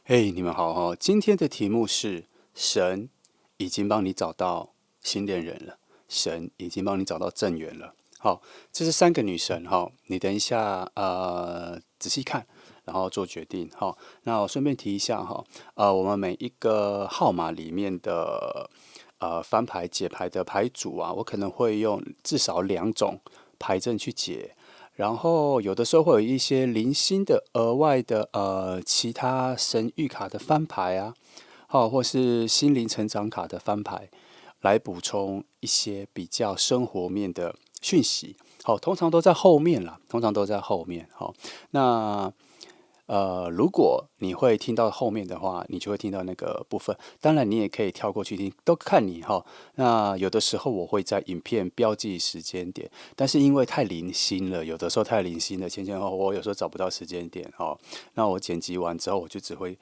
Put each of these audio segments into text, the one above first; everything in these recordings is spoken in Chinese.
嘿，你们好哦！今天的题目是神已经帮你找到新恋人了，神已经帮你找到正缘了。好，这是三个女神哈，你等一下仔细看，然后做决定哈。那我顺便提一下哈，我们每一个号码里面的翻牌解牌的牌组啊，我可能会用至少两种牌阵去解。然后有的时候会有一些零星的额外的其他神谕卡的翻牌啊，好，或是心灵成长卡的翻牌，来补充一些比较生活面的讯息。好，通常都在后面啦，通常都在后面。好，那如果你会听到后面的话，你就会听到那个部分。当然，你也可以跳过去听，都看你哈。那有的时候我会在影片标记时间点，但是因为太零星了，有的时候太零星了，前前后后我有时候找不到时间点哦。那我剪辑完之后，我就只会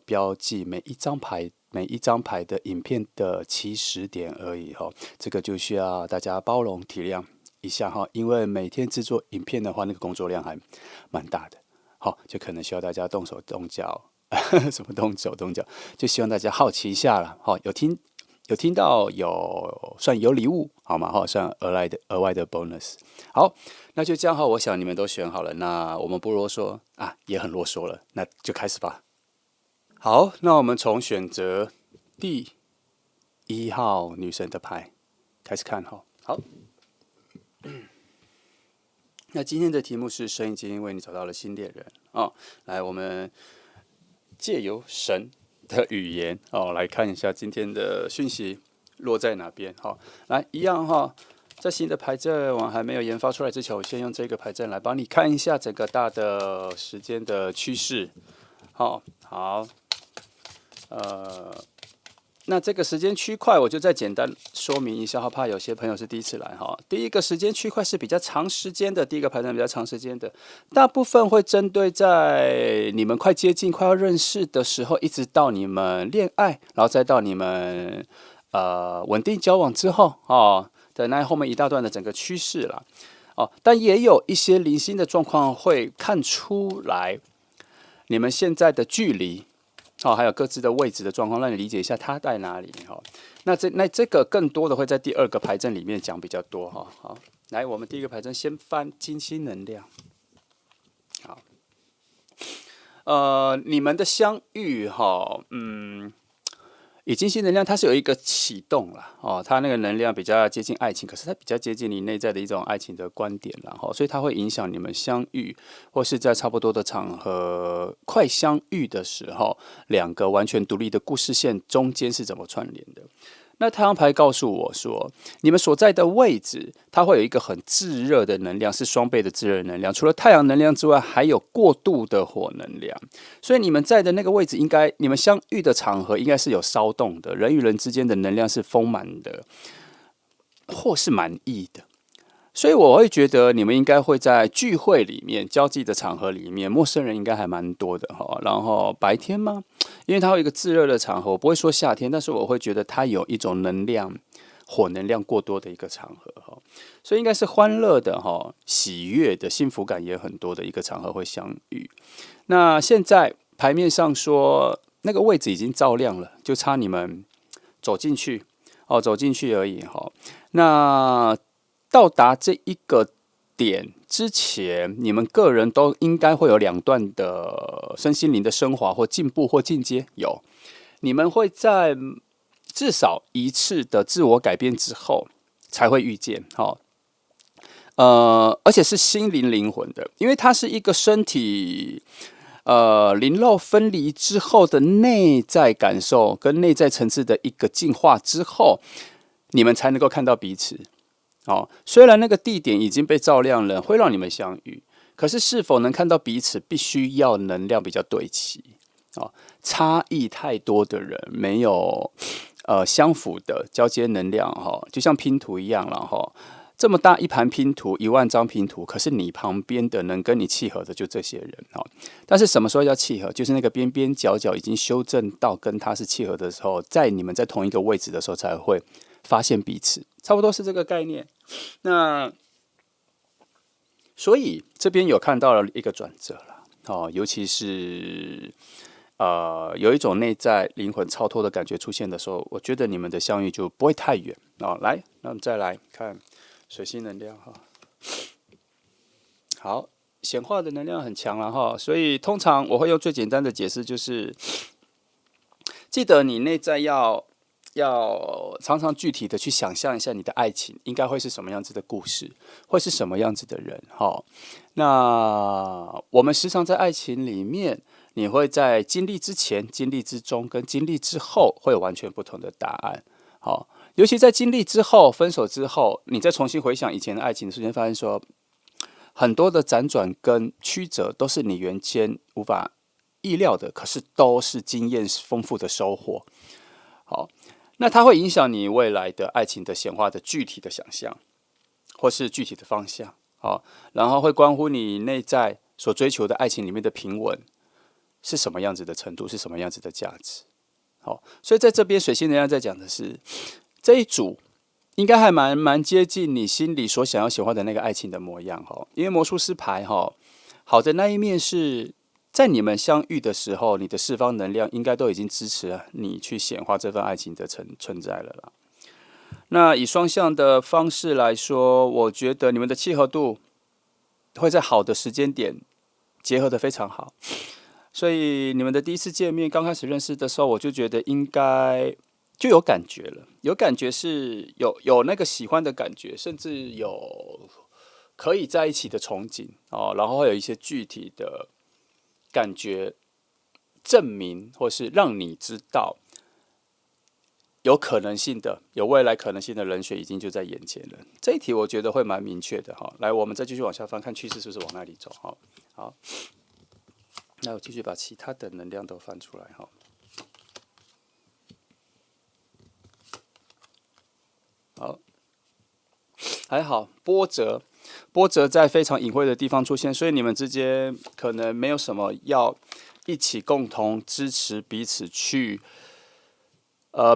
标记每一张牌的影片的起始点而已哈。这个就需要大家包容体谅一下哈，因为每天制作影片的话，那个工作量还蛮大的。好，就可能需要大家动手动脚，什么动手动脚，就希望大家好奇一下了。好，有听到算有礼物好吗？好，算额外的 bonus。好，那就这样哈。我想你们都选好了，那我们不啰嗦啊，也很啰嗦了，那就开始吧。好，那我们从选择第1号女神的牌开始看哈。好，那今天的题目是神已经为你找到了新恋人哦。来，我们借由神的语言哦，来看一下今天的讯息落在哪边。好，来一样哈，在新的牌阵我还没有研发出来之前，我先用这个牌阵来帮你看一下整个大的时间的趋势。好，那这个时间区块，我就再简单说明一下哈，怕有些朋友是第一次来哈。第一个时间区块是比较长时间的，第一个排阵比较长时间的，大部分会针对在你们快接近、快要认识的时候，一直到你们恋爱，然后再到你们稳定交往之后哦的那后面一大段的整个趋势啦。哦，但也有一些零星的状况会看出来你们现在的距离。好，还有各自的位置的状况，让你理解一下它在哪里。哈，那这个更多的会在第二个牌阵里面讲比较多。哈，好，来，我们第一个牌阵先翻金星能量。好，你们的相遇，哈，以金星能量，它是有一个启动啦，哦，它那个能量比较接近爱情，可是它比较接近你内在的一种爱情的观点啦，哈，所以它会影响你们相遇，或是在差不多的场合快相遇的时候，两个完全独立的故事线中间是怎么串联的。那太阳牌告诉我说，你们所在的位置，它会有一个很炙热的能量，是双倍的炙热能量。除了太阳能量之外，还有过度的火能量。所以你们在的那个位置，你们相遇的场合应该是有骚动的，人与人之间的能量是丰满的，或是满意的。所以我会觉得你们应该会在聚会里面、交际的场合里面，陌生人应该还蛮多的哈。然后白天吗？因为它有一个炙热的场合，我不会说夏天，但是我会觉得它有一种能量、火能量过多的一个场合哈。所以应该是欢乐的哈、喜悦的、幸福感也很多的一个场合会相遇。那现在牌面上说那个位置已经照亮了，就差你们走进去哦，走进去而已哈。那到达这一个点之前，你们个人都应该会有两段的身心灵的升华或进步或进阶。有，你们会在至少一次的自我改变之后才会遇见。好，而且是心灵灵魂的，因为它是一个身体灵肉分离之后的内在感受跟内在层次的一个进化之后，你们才能够看到彼此。哦，虽然那个地点已经被照亮了，会让你们相遇，可是是否能看到彼此，必须要能量比较对齐。哦，差异太多的人没有相符的交接能量哈，就像拼图一样了哈。这么大一盘拼图，10000张拼图，可是你旁边的能跟你契合的就这些人哈。但是什么时候要契合？就是那个边边角角已经修正到跟他是契合的时候，在你们在同一个位置的时候，才会发现彼此。差不多是这个概念。那所以这边有看到了一个转折了，哦，尤其是有一种内在灵魂超脱的感觉出现的时候，我觉得你们的相遇就不会太远哦。来，那我们再来看水星能量哈。好，显化的能量很强了哈，所以通常我会用最简单的解释，就是记得你内在要常常具体的去想象一下你的爱情应该会是什么样子的故事，会是什么样子的人哈。那我们时常在爱情里面，你会在经历之前、经历之中跟经历之后会有完全不同的答案。好，尤其在经历之后、分手之后，你再重新回想以前的爱情的瞬间，发现说很多的辗转跟曲折都是你原先无法意料的，可是都是经验丰富的收获。好。那它会影响你未来的爱情的显化的具体的想象，或是具体的方向，好，然后会关乎你内在所追求的爱情里面的平稳是什么样子的程度，是什么样子的价值，好，所以在这边水星能量在讲的是这一组应该还蛮接近你心里所想要显化的那个爱情的模样，哈，因为魔术师牌哈，好的那一面是。在你们相遇的时候，你的四方能量应该都已经支持了你去显化这份爱情的存在了啦。那以双向的方式来说，我觉得你们的契合度会在好的时间点结合的非常好。所以你们的第一次见面，刚开始认识的时候，我就觉得应该就有感觉了，有感觉是有那个喜欢的感觉，甚至有可以在一起的憧憬哦，然后会有一些具体的。感觉证明，或是让你知道有可能性的、有未来可能性的人选已经就在眼前了。这一题我觉得会蛮明确的哈。来，我们再继续往下翻，看趋势是不是往那里走哈。好，那我继续把其他的能量都翻出来哈。好，还好，波折。波折在非常隐晦的地方出现，所以你们之间可能没有什么要一起共同支持彼此去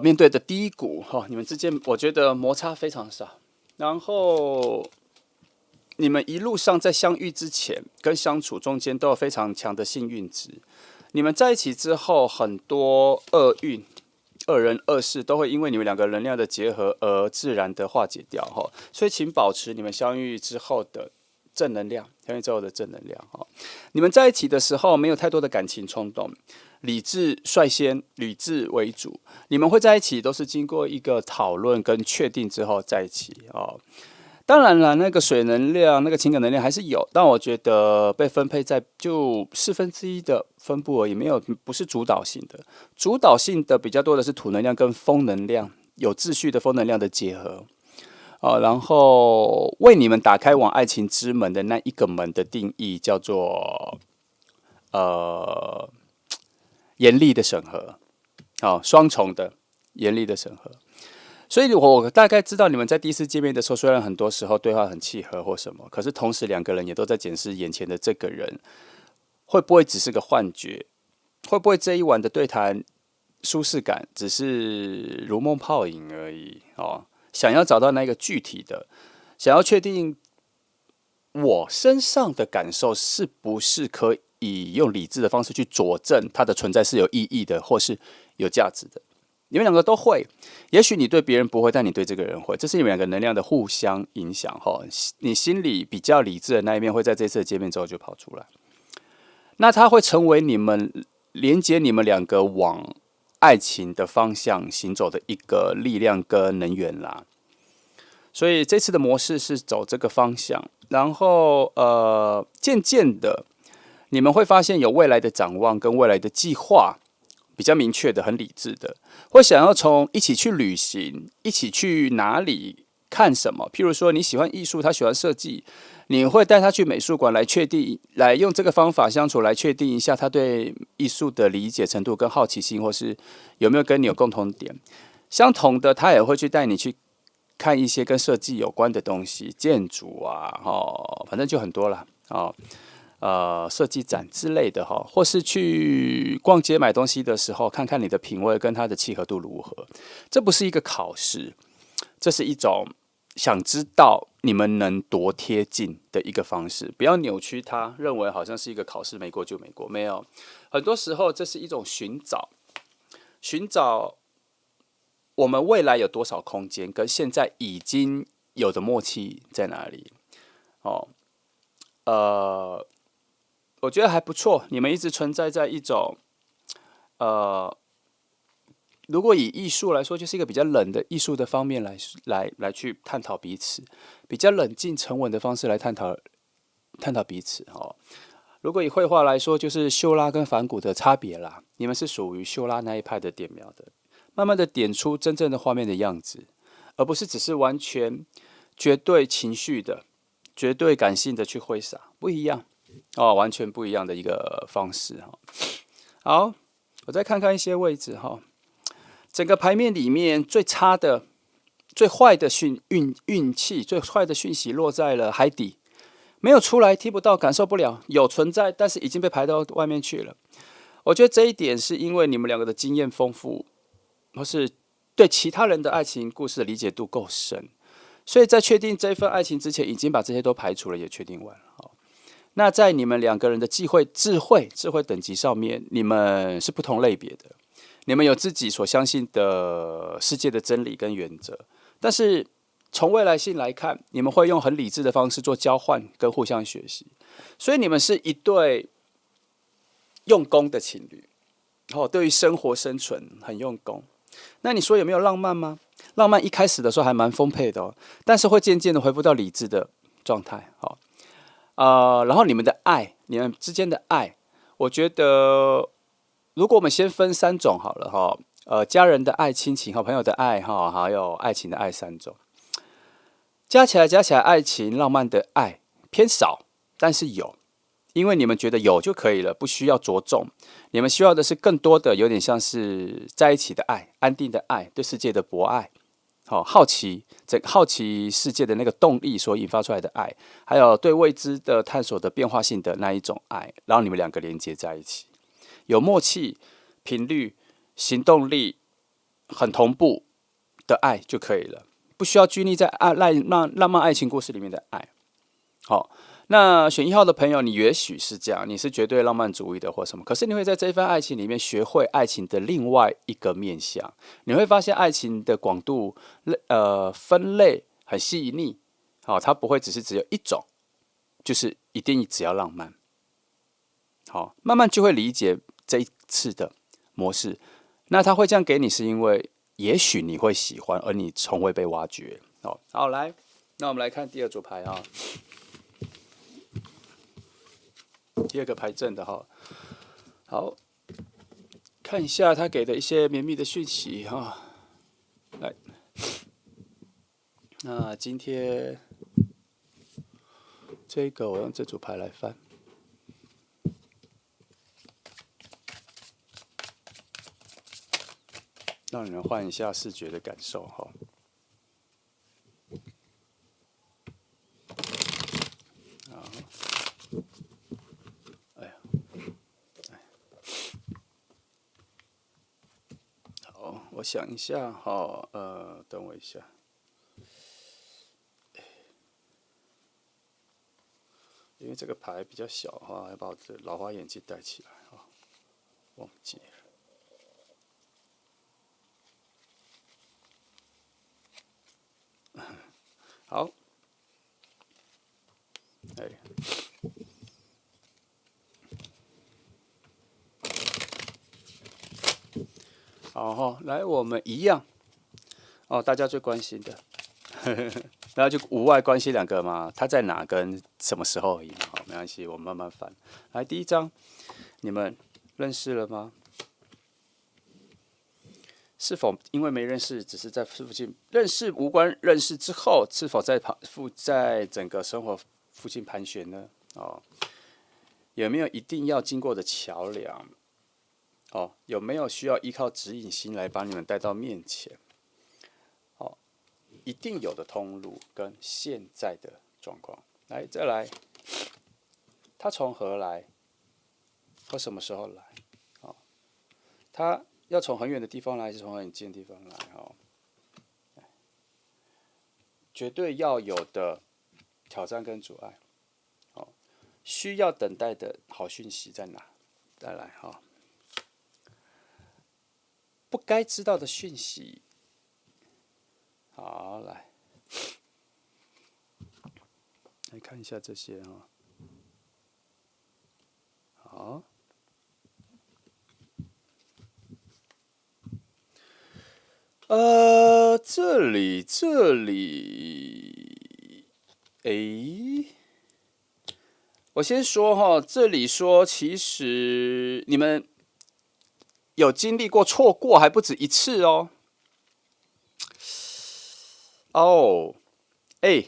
面对的低谷哈。你们之间我觉得摩擦非常少，然后你们一路上在相遇之前跟相处中间都有非常强的幸运值。你们在一起之后，很多厄运。二人二事都会因为你们两个能量的结合而自然的化解掉哈，所以请保持你们相遇之后的正能量，相遇之后的正能量哈。你们在一起的时候没有太多的感情冲动，理智率先，理智为主。你们会在一起都是经过一个讨论跟确定之后在一起哦。当然了，那个水能量、那个情感能量还是有，但我觉得被分配在就1/4的分布而已，没有不是主导性的。主导性的比较多的是土能量跟风能量，有秩序的风能量的结合。然后为你们打开往爱情之门的那一个门的定义叫做严厉的审核，双重的严厉的审核。所以我大概知道你们在第一次见面的时候，虽然很多时候对话很契合或什么，可是同时两个人也都在检视眼前的这个人，会不会只是个幻觉？会不会这一晚的对谈舒适感只是如梦泡影而已？哦，想要找到那个具体的，想要确定我身上的感受是不是可以用理智的方式去佐证它的存在是有意义的，或是有价值的。你们两个都会，也许你对别人不会，但你对这个人会，这是你们两个能量的互相影响哈。你心里比较理智的那一面会在这次的见面之后就跑出来，那它会成为你们连接你们两个往爱情的方向行走的一个力量跟能源啦。所以这次的模式是走这个方向，然后渐渐的你们会发现有未来的展望跟未来的计划。比较明确的、很理智的，会想要从一起去旅行，一起去哪里看什么。譬如说你喜欢艺术，他喜欢设计，你会带他去美术馆来确定，来用这个方法相处，来确定一下他对艺术的理解程度跟好奇心，或是有没有跟你有共同点。相同的，他也会去带你去看一些跟设计有关的东西，建筑啊，反正就很多了设计展之类的哈，或是去逛街买东西的时候，看看你的品味跟它的契合度如何。这不是一个考试，这是一种想知道你们能多贴近的一个方式。不要扭曲它，认为好像是一个考试，没过就没过。没有，很多时候这是一种寻找，寻找我们未来有多少空间，跟现在已经有的默契在哪里。哦，我觉得还不错，你们一直存在在一种呃。如果以艺术来说，就是一个比较冷的艺术的方面来去探讨彼此，比较冷静沉稳的方式来探讨彼此哦。如果以绘画来说，就是秀拉跟梵谷的差别啦。你们是属于秀拉那一派的点描的，慢慢的点出真正的画面的样子，而不是只是完全绝对情绪的、绝对感性的去挥洒，不一样哦，完全不一样的一个方式哈。好，我再看看一些位置哈。整个牌面里面最差的、最坏的运气、最坏的讯息落在了海底，没有出来，听不到，感受不了，有存在，但是已经被排到外面去了。我觉得这一点是因为你们两个的经验丰富，或是对其他人的爱情故事的理解度够深，所以在确定这一份爱情之前，已经把这些都排除了，也确定完了。那在你们两个人的智慧等级上面，你们是不同类别的。你们有自己所相信的世界的真理跟原则，但是从未来性来看，你们会用很理智的方式做交换跟互相学习，所以你们是一对用功的情侣。对于生活生存很用功。那你说有没有浪漫吗？浪漫一开始的时候还蛮丰沛的哦，但是会渐渐的恢复到理智的状态。然后你们的爱，你们之间的爱，我觉得如果我们先分三种好了哈，家人的爱、亲情和朋友的爱哈，还有爱情的爱三种，加起来，爱情、浪漫的爱偏少，但是有，因为你们觉得有就可以了，不需要着重。你们需要的是更多的，有点像是在一起的爱、安定的爱、对世界的博爱。好奇世界的那个动力所引发出来的爱，还有对未知的探索的变化性的那一种爱，然后你们两个连接在一起，有默契、频率、行动力很同步的爱就可以了，不需要拘泥在浪漫爱情故事里面的爱。好，那选1号的朋友，你也许是这样，你是绝对浪漫主义的或什么，可是你会在这一份爱情里面学会爱情的另外一个面向，你会发现爱情的广度，分类很细腻，它不会只有一种，就是一定只要浪漫。好，慢慢就会理解这一次的模式。那他会这样给你，是因为也许你会喜欢，而你从未被挖掘。好，来，那我们来看第二组牌啊。第二个牌正的哈，好，看一下他给的一些绵密的讯息哈。来，那今天这个我用这组牌来翻，让你们换一下视觉的感受哈。我想一下哈，等我一下，因为这个牌比较小哈，要把我的老花眼镜戴起来哈，忘记了。好，好来我们一样大家最关心的。然后就无外关系两个嘛，他在哪跟什么时候而已。好，没关系，我们慢慢翻。来，第一章，你们认识了吗？是否因为没认识，只是在附近认识无关认识之后，是否在整个生活附近盘旋呢？有没有一定要经过的桥梁？有没有需要依靠指引心来把你们带到面前？一定有的通路跟现在的状况。来，再来，他从何来？或什么时候来？他要从很远的地方来，还是从很近的地方来？绝对要有的挑战跟阻碍。需要等待的好讯息在哪？再来哈，不该知道的讯息。好，来看一下这些哈。好，这里，诶，我先说哈，这里说，其实你们有经历过错过，还不止一次哦。哦，哎，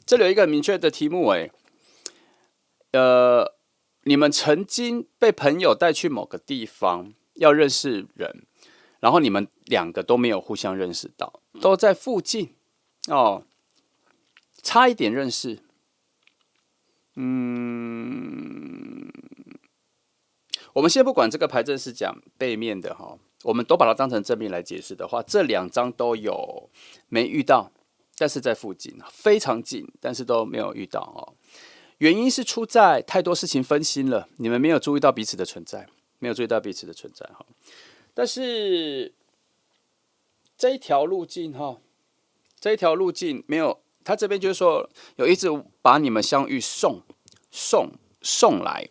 这里有一个很明确的题目，你们曾经被朋友带去某个地方，要认识人，然后你们两个都没有互相认识到，都在附近哦，差一点认识。我们先不管这个牌阵是讲背面的哈，我们都把它当成正面来解释的话，这两张都有没遇到，但是在附近，非常近，但是都没有遇到哦。原因是出在太多事情分心了，你们没有注意到彼此的存在，没有注意到彼此的存在哈。但是这一条路径哈，这一条路径没有，他这边就是说有一直把你们相遇送来。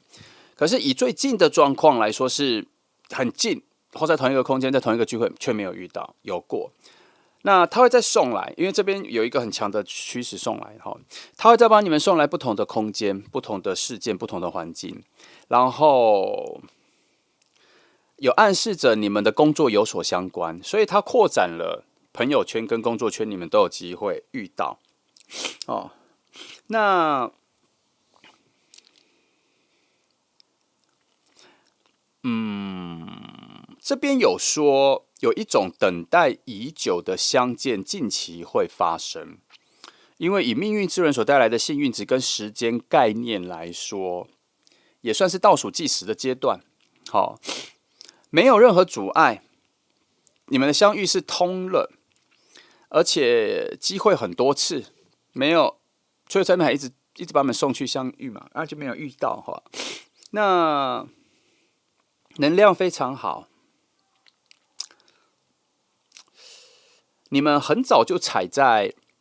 可是以最近的状况来说，是很近，或在同一个空间，在同一个聚会，却没有遇到，有过。那他会再送来，因为这边有一个很强的驱使送来哈，他会再帮你们送来不同的空间、不同的事件、不同的环境，然后有暗示着你们的工作有所相关，所以他扩展了朋友圈跟工作圈，你们都有机会遇到哦。那这边有说有一种等待已久的相见，近期会发生。因为以命运之轮所带来的幸运值跟时间概念来说，也算是倒数计时的阶段。好，没有任何阻碍，你们的相遇是通了，而且机会很多次，没有，所以才还一直把你们送去相遇嘛，就没有遇到哈。那能量非常好。你们很早就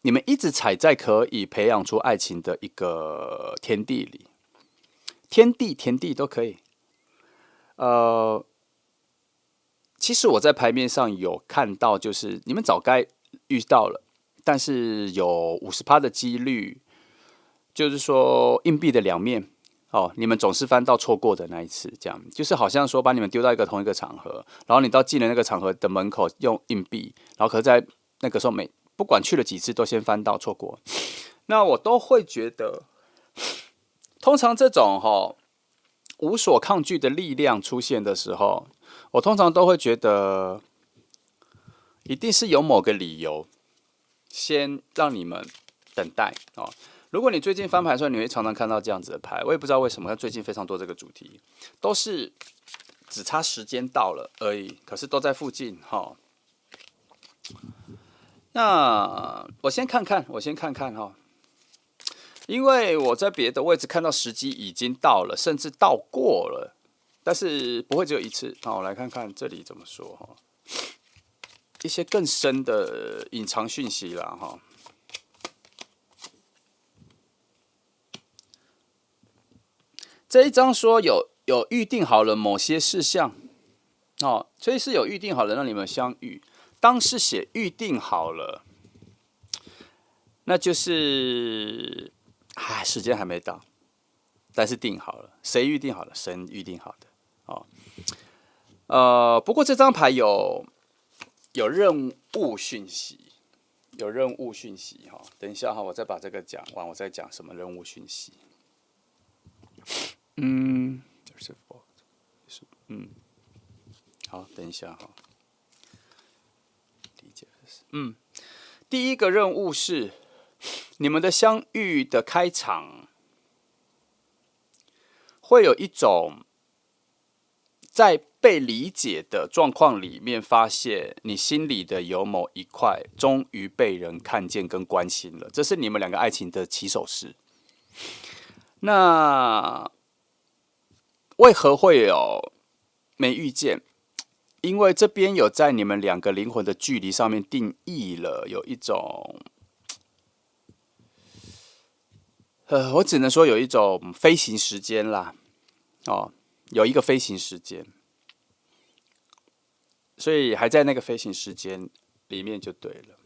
你们一直踩在可以培养出爱情的一个天地里，天地都可以。其实我在牌面上有看到，就是你们早该遇到了，但是有50%的几率，就是说硬币的两面。哦，你们总是翻到错过的那一次，这样就是好像说把你们丢到同一个场合，然后你到进了那个场合的门口用硬币，然后可是在那个时候不管去了几次都先翻到错过，那我都会觉得，通常这种无所抗拒的力量出现的时候，我通常都会觉得，一定是有某个理由先让你们等待哦。如果你最近翻牌的时候，你会常常看到这样子的牌，我也不知道为什么，最近非常多这个主题，都是只差时间到了而已，可是都在附近哈。那我先看看哈，因为我在别的位置看到时机已经到了，甚至到过了，但是不会只有一次。好，我来看看这里怎么说哈，一些更深的隐藏讯息啦哈。这一章说有预定好了某些事项，哦，所以是有预定好了让你们相遇。当是写预定好了，那就是时间还没到，但是定好了。谁预定好了？神预定好的哦。不过这张牌有任务讯息，哈。等一下哈，我再把这个讲完，我再讲什么任务讯息。好，等一下哈。理解第一个任务是你们的相遇的开场，会有一种在被理解的状况里面，发现你心里的有某一块终于被人看见跟关心了，这是你们两个爱情的起手式。那为何会有没遇见？因为这边有在你们两个灵魂的距离上面定义了有一种，我只能说有一种飞行时间啦，哦，有一个飞行时间，所以还在那个飞行时间里面就对了。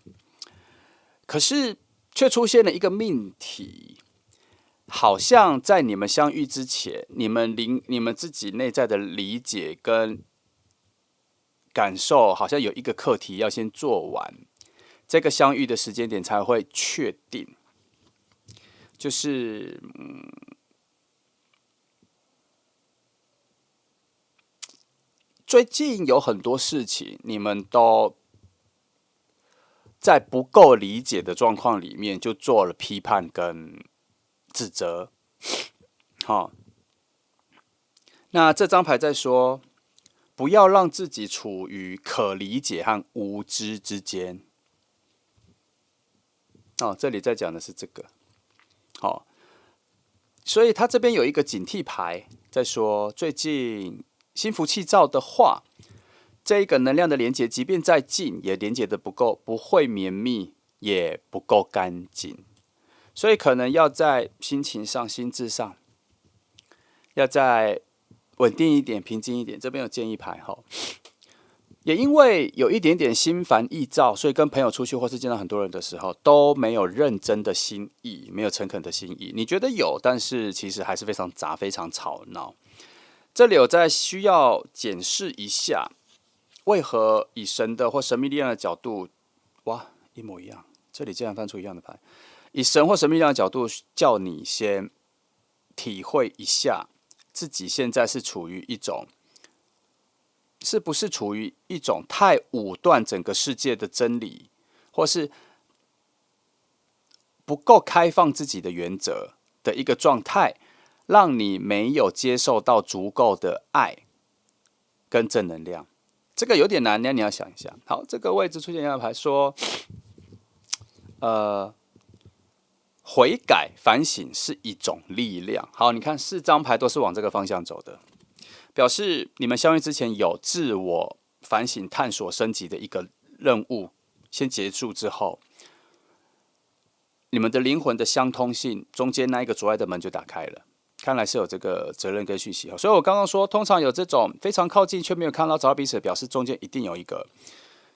可是却出现了一个命题，好像在你们相遇之前，你们自己内在的理解跟感受，好像有一个课题要先做完，这个相遇的时间点才会确定。就是最近有很多事情，你们都在不够理解的状况里面，就做了批判跟指责。好，那这张牌在说，不要让自己处于可理解和无知之间。哦，这里在讲的是这个。好，所以他这边有一个警惕牌，在说最近心浮气躁的话，这一个能量的连接，即便再近，也连接的不够，不会绵密，也不够干净。所以可能要在心情上、心智上，要再稳定一点、平静一点。这边有建议牌哈。也因为有一点点心烦意躁，所以跟朋友出去或是见到很多人的时候，都没有认真的心意，没有诚恳的心意。你觉得有，但是其实还是非常杂、非常吵闹。这里有在需要检视一下，为何以神的或神秘力量的角度，哇，一模一样。这里竟然翻出一样的牌，以神或神秘力量的角度，叫你先体会一下，自己现在是处于一种。是不是处于一种太武断整个世界的真理，或是不够开放自己的原则的一个状态，让你没有接受到足够的爱跟正能量？这个有点难，你要想一下。好，这个位置出现一张牌说，悔改反省是一种力量。好，你看4张牌都是往这个方向走的。表示你们相遇之前有自我反省、探索、升级的一个任务，先结束之后，你们的灵魂的相通性中间那一个阻碍的门就打开了。看来是有这个责任跟讯息，所以我刚刚说，通常有这种非常靠近却没有看到找到彼此，表示中间一定有一个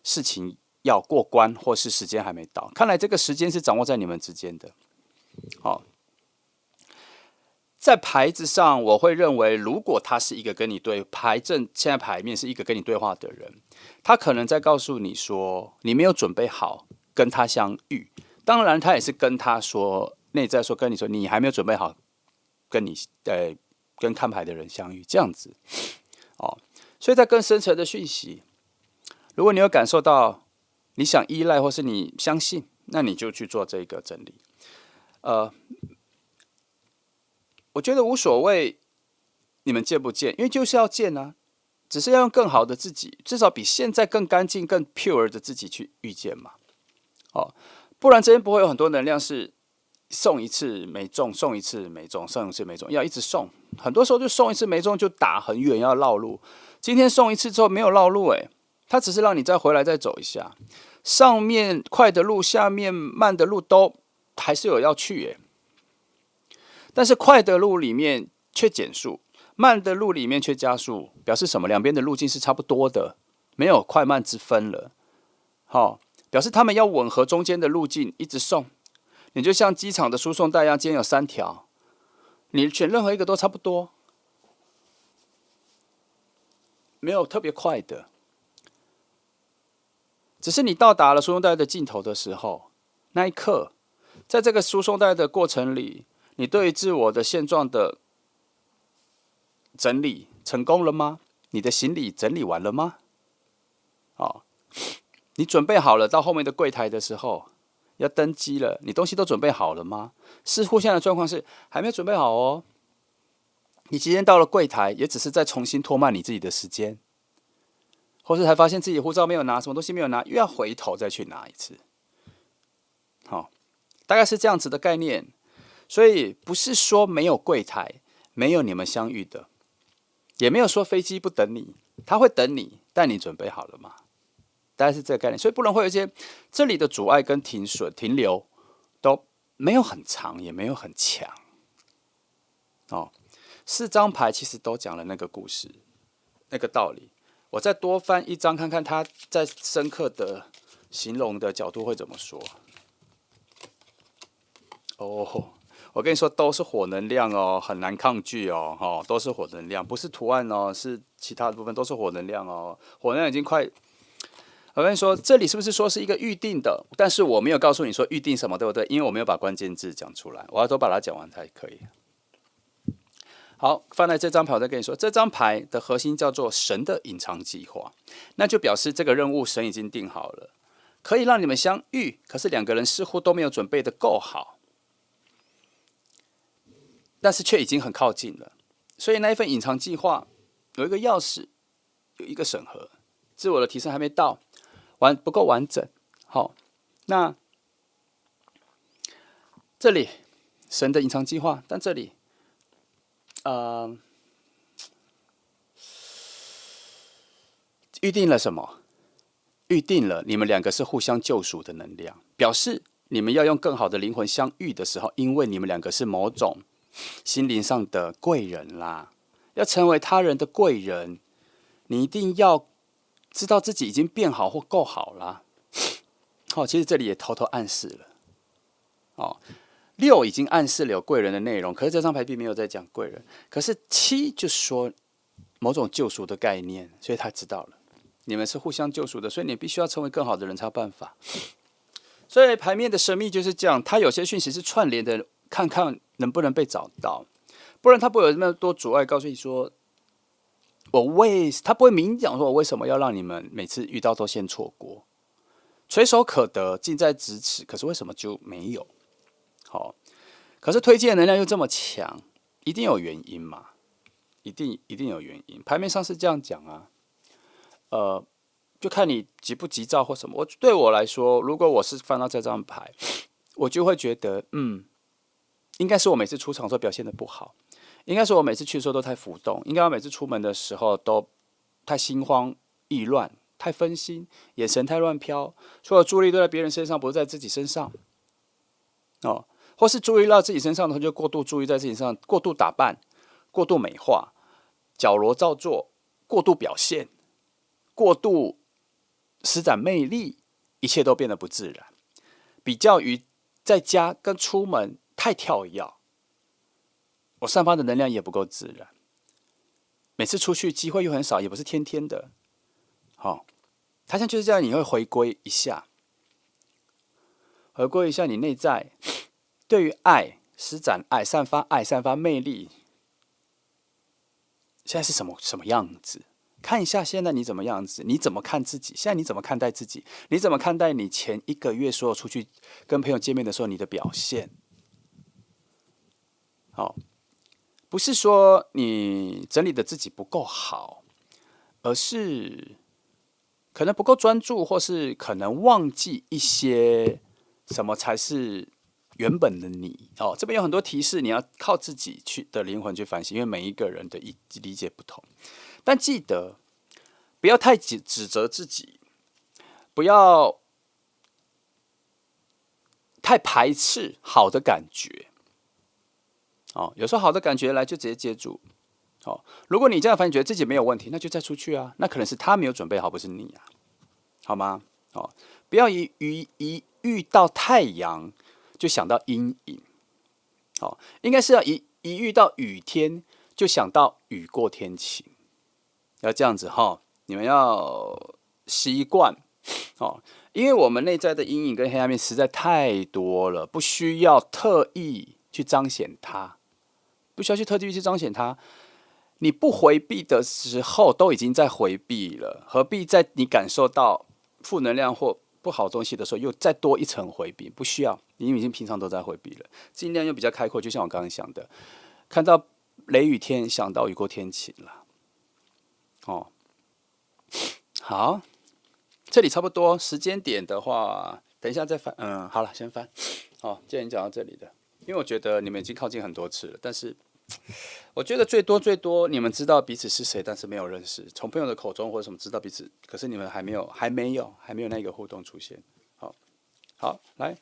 事情要过关，或是时间还没到。看来这个时间是掌握在你们之间的。好。在牌子上，我会认为，如果他是一个跟你现在牌面是一个跟你对话的人，他可能在告诉你说，你没有准备好跟他相遇。当然，他也是跟他说，内在说跟你说，你还没有准备好跟看牌的人相遇，这样子。哦，所以在更深层的讯息，如果你有感受到你想依赖或是你相信，那你就去做这个整理。我觉得无所谓你们见不见，因为就是要见啊，只是要用更好的自己，至少比现在更干净、更 pure 的自己去遇见嘛。哦，不然这边不会有很多能量是送一次没中，送一次没中，送一次没中，要一直送。很多时候就送一次没中就打很远，要绕路。今天送一次之后没有绕路，它只是让你再回来再走一下。上面快的路，下面慢的路都还是有要去，但是快的路里面却减速，慢的路里面却加速，表示什么？两边的路径是差不多的，没有快慢之分了。好，表示他们要吻合中间的路径，一直送。你就像机场的输送带一样，今天有3条，你选任何一个都差不多，没有特别快的。只是你到达了输送带的尽头的时候，那一刻，在这个输送带的过程里，你对于自我的现状的整理成功了吗？你的行李整理完了吗？哦，你准备好了到后面的柜台的时候要登机了，你东西都准备好了吗？似乎现在的状况是还没有准备好哦。你今天到了柜台，也只是在重新拖慢你自己的时间，或是才发现自己护照没有拿，什么东西没有拿，又要回头再去拿一次。好，大概是这样子的概念。所以不是说没有柜台，没有你们相遇的，也没有说飞机不等你，它会等你，但你准备好了吗？大概是这个概念，所以不能会有一些这里的阻碍跟停损、停留都没有很长，也没有很强。哦，4张牌其实都讲了那个故事，那个道理。我再多翻一张看看，它在深刻的形容的角度会怎么说。哦，我跟你说，都是火能量哦，很难抗拒哦，哦，都是火能量，不是图案哦，是其他的部分都是火能量哦，火能量已经快。我跟你说，这里是不是说是一个预定的？但是我没有告诉你说预定什么，对不对？因为我没有把关键字讲出来，我要都把它讲完才可以。好，放在这张牌，我再跟你说，这张牌的核心叫做神的隐藏计划，那就表示这个任务神已经定好了，可以让你们相遇，可是2个人似乎都没有准备的够好，但是却已经很靠近了。所以那一份隐藏计划有一个钥匙，有一个审核，自我的提升还没到，不够完整。好，那这里神的隐藏计划，但这里预定了什么？预定了你们2个是互相救赎的能量，表示你们要用更好的灵魂相遇的时候，因为你们2个是某种心灵上的贵人啦，要成为他人的贵人，你一定要知道自己已经变好或够好啦。好，其实这里也偷偷暗示了。哦，6已经暗示了有贵人的内容，可是这张牌并没有在讲贵人。可是7就说某种救赎的概念，所以他知道了，你们是互相救赎的，所以你必须要成为更好的人才有办法。所以牌面的神秘就是这样，它有些讯息是串联的，看看能不能被找到，不然它不会有那么多阻碍。告诉你说，他不会明讲说我为什么要让你们每次遇到都先错过，垂手可得，近在咫尺，可是为什么就没有？好，可是推荐的能量又这么强，一定有原因嘛？一定有原因。牌面上是这样讲啊，就看你急不急躁或什么。对我来说，如果我是翻到这张牌，我就会觉得，应该是我每次出场的时候表现的不好，应该是我每次去的时候都太浮动，应该我每次出门的时候都太心慌意乱，太分心，眼神太乱飘，所有注意力都在别人身上，不是在自己身上。哦，或是注意到自己身上的时候，就过度注意在自己身上，过度打扮，过度美化，矫揉造作，过度表现，过度施展魅力，一切都变得不自然。比较于在家跟出门太跳跃，我散发的能量也不够自然。每次出去机会又很少，也不是天天的。好，他现在就是这样，你会回归一下，回归一下你内在对于爱、施展爱、散发爱、散发魅力，现在是什么样子？看一下现在你怎么样子，你怎么看自己？现在你怎么看待自己？你怎么看待你前1个月所有出去跟朋友见面的时候你的表现？好，不是说你整理的自己不够好，而是可能不够专注，或是可能忘记一些什么才是原本的你。哦，这边有很多提示，你要靠自己去的灵魂去反省，因为每一个人的理解不同。但记得不要太指责自己，不要太排斥好的感觉。哦，有时候好的感觉来就直接接住。哦，如果你这样反正觉得自己没有问题，那就再出去啊。那可能是他没有准备好，不是你啊，好吗？哦，不要一遇到太阳就想到阴影。哦，应该是要一遇到雨天就想到雨过天晴，要这样子哈。你们要习惯哦，因为我们内在的阴影跟黑暗面实在太多了，不需要特意去彰显它，不需要去特地去彰显它。你不回避的时候，都已经在回避了，何必在你感受到负能量或不好的东西的时候，又再多一层回避？不需要，你已经平常都在回避了，尽量又比较开阔。就像我刚刚想的，看到雷雨天，想到雨过天晴了。哦，好，这里差不多时间点的话，等一下再翻。好了，先翻。好，既然你讲到这里的，因为我觉得你们已经靠近很多次了，但是我觉得最多，你们知道彼此是谁，但是没有认识。从朋友的口中或者什么知道彼此，可是你们还没有那个互动出现。好，好，来，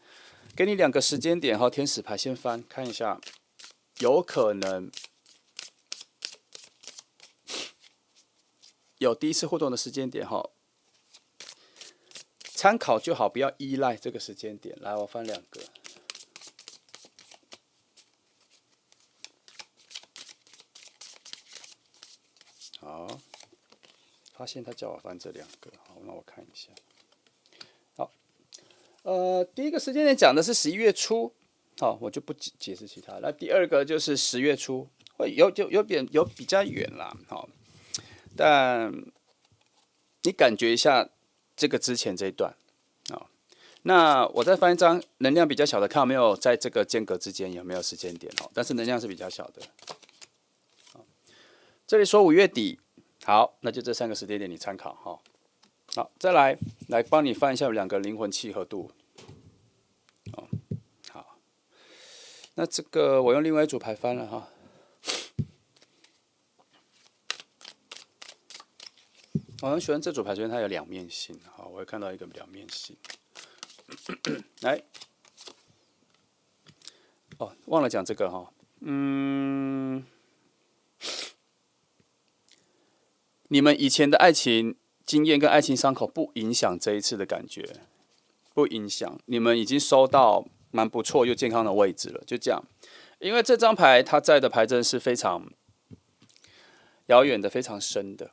给你2个时间点哈，天使牌先翻看一下，有可能有第一次互动的时间点哈，参考就好，不要依赖这个时间点。来，我翻2个。好，发现他叫我翻这2个，好，那我看一下。好，第一个时间点讲的是11月初，好，我就不解释其他。那第2个就是10月初，会有比较远啦，好，但你感觉一下这个之前这一段，啊，那我再翻一张能量比较小的，看有没有在这个间隔之间有没有时间点哦，但是能量是比较小的。这里说5月底，好，那就这3个时间点你参考哈。好，再来帮你翻一下2个灵魂契合度。哦，好，那这个我用另外一组牌翻了哈。我很喜欢这组牌，因为它有2面性。好，我会看到一个2面性。来，哦，忘了讲这个哈，你们以前的爱情经验跟爱情伤口不影响这一次的感觉，不影响。你们已经收到蛮不错又健康的位置了，就这样。因为这张牌它在的牌阵是非常遥远的、非常深的，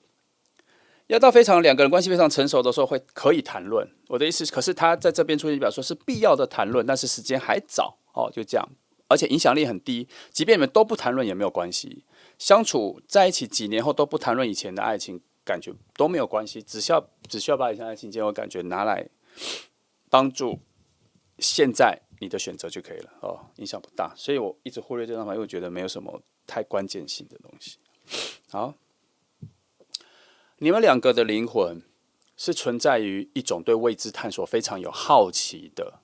要到2个人关系非常成熟的时候可以谈论。我的意思，可是他在这边出现表说是必要的谈论，但是时间还早哦，就这样。而且影响力很低，即便你们都不谈论也没有关系。相处在一起几年后都不谈论以前的爱情感觉都没有关系，只需要把以前的爱情经过感觉拿来帮助现在你的选择就可以了哦，影响不大。所以我一直忽略这张牌，因为我觉得没有什么太关键性的东西。好，你们2个的灵魂是存在于一种对未知探索非常有好奇的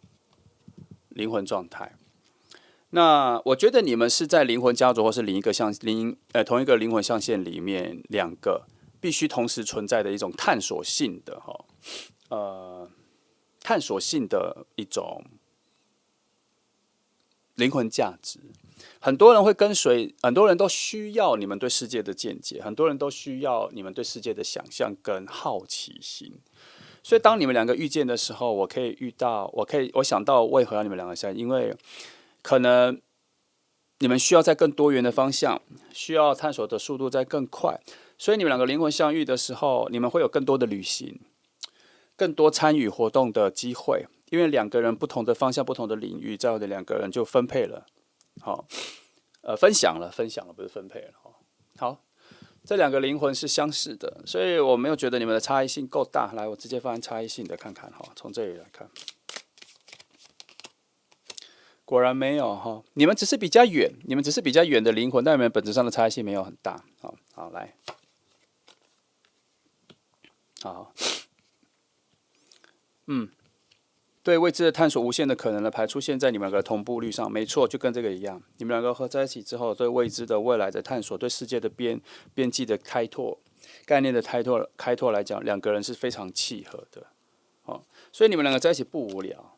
灵魂状态。那我觉得你们是在灵魂家族或是同一个灵魂象限里面2个必须同时存在的一种探索性的探索性的一种灵魂价值。很多人会跟随，很多人都需要你们对世界的见解，很多人都需要你们对世界的想象跟好奇心。所以当你们2个遇见的时候，我想到为何要你们2个相遇，因为可能你们需要在更多元的方向，需要探索的速度在更快，所以你们2个灵魂相遇的时候，你们会有更多的旅行，更多参与活动的机会，因为2个人不同的方向、不同的领域，在我的2个人就分配了，好，分享了，不是分配了，好，这2个灵魂是相似的，所以我没有觉得你们的差异性够大。来，我直接翻差异性的看看哈，从这里来看。果然没有哈，你们只是比较远，的灵魂，但你们本质上的差异性没有很大。好，来，好，对未知的探索无限的可能的牌出现在你们2个的同步率上，没错，就跟这个一样。你们2个合在一起之后，对未知的未来的探索，对世界的边际的开拓、概念的开拓来讲，2个人是非常契合的。所以你们2个在一起不无聊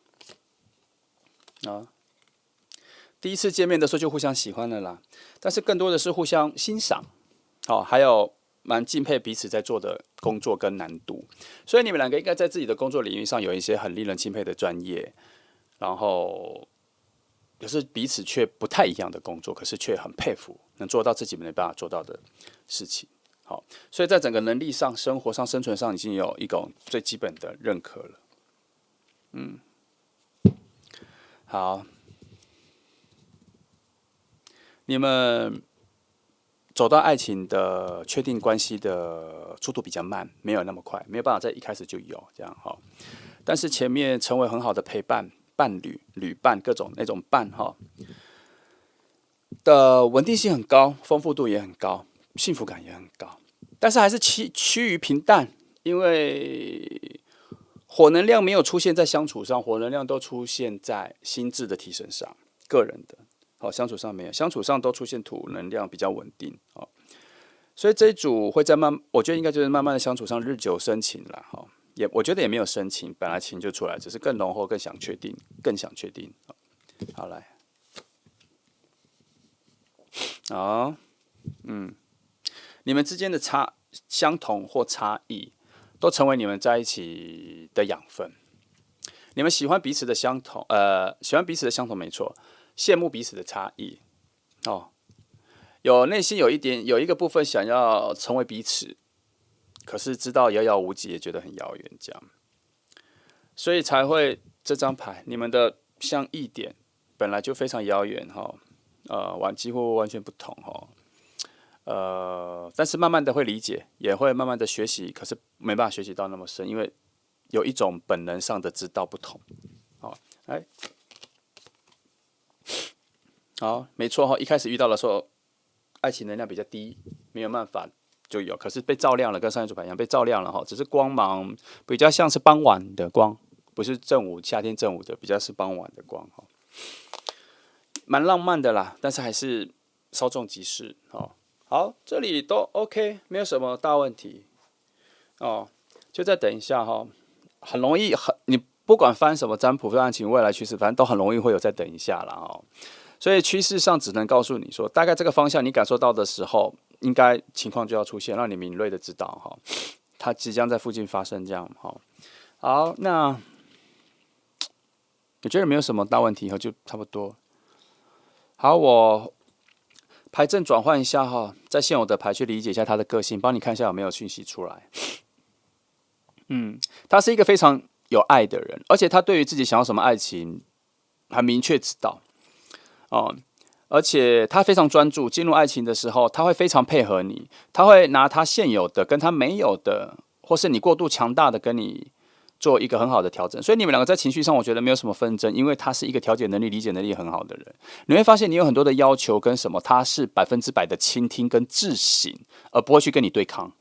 啊。第一次见面的时候就互相喜欢了啦，但是更多的是互相欣赏，还有蛮敬佩彼此在做的工作跟难度，所以你们2个应该在自己的工作领域上有一些很令人钦佩的专业，然后可是彼此却不太一样的工作，可是却很佩服能做到自己没办法做到的事情。好，所以在整个能力上、生活上、生存上已经有一种最基本的认可了。好。你们走到爱情的确定关系的速度比较慢，没有那么快，没有办法在一开始就有这样哈。但是前面成为很好的陪伴、伴侣、旅伴各种那种伴哈的稳定性很高，丰富度也很高，幸福感也很高，但是还是趋于平淡，因为火能量没有出现在相处上，火能量都出现在心智的提升上，个人的。好，相处上没有，相处上都出现土能量比较稳定，哦，所以这一组会在我觉得应该就是慢慢的相处上日久生情啦，哈，我觉得也没有生情，本来情就出来，只是更浓厚，更想确定，更想确定。好，来，好，你们之间的相同或差异，都成为你们在一起的养分。你们喜欢彼此的相同，喜欢彼此的相同没错，羡慕彼此的差异，哦，内心有一个部分想要成为彼此，可是知道遥遥无期，也觉得很遥远，这样，所以才会这张牌，你们的相异点本来就非常遥远哈，几乎完全不同哈，但是慢慢的会理解，也会慢慢的学习，可是没办法学习到那么深，因为有一种本能上的知道不同。好，来，好，没错哈，一开始遇到的时候，爱情能量比较低，没有办法就有，可是被照亮了，跟上一组牌一样被照亮了哈，只是光芒比较像是傍晚的光，不是正午夏天正午的，比较是傍晚的光哈，蛮浪漫的啦，但是还是稍纵即逝哦。好，这里都 OK， 没有什么大问题哦，就再等一下哈，很容易你不管翻什么占卜、爱情、未来趋势，反正都很容易会有再等一下啦哦。所以趋势上只能告诉你说，大概这个方向你感受到的时候，应该情况就要出现，让你敏锐的知道哈，它即将在附近发生这样哈。好，那我觉得没有什么大问题，就差不多。好，我牌阵转换一下哈，在现有的牌去理解一下他的个性，帮你看一下有没有讯息出来。他是一个非常有爱的人，而且他对于自己想要什么爱情很明确知道哦，而且他非常专注。进入爱情的时候，他会非常配合你，他会拿他现有的跟他没有的，或是你过度强大的跟你做一个很好的调整。所以你们两个在情绪上，我觉得没有什么纷争，因为他是一个调解能力、理解能力很好的人。你会发现你有很多的要求跟什么，他是100%的倾听跟自省，而不会去跟你对抗。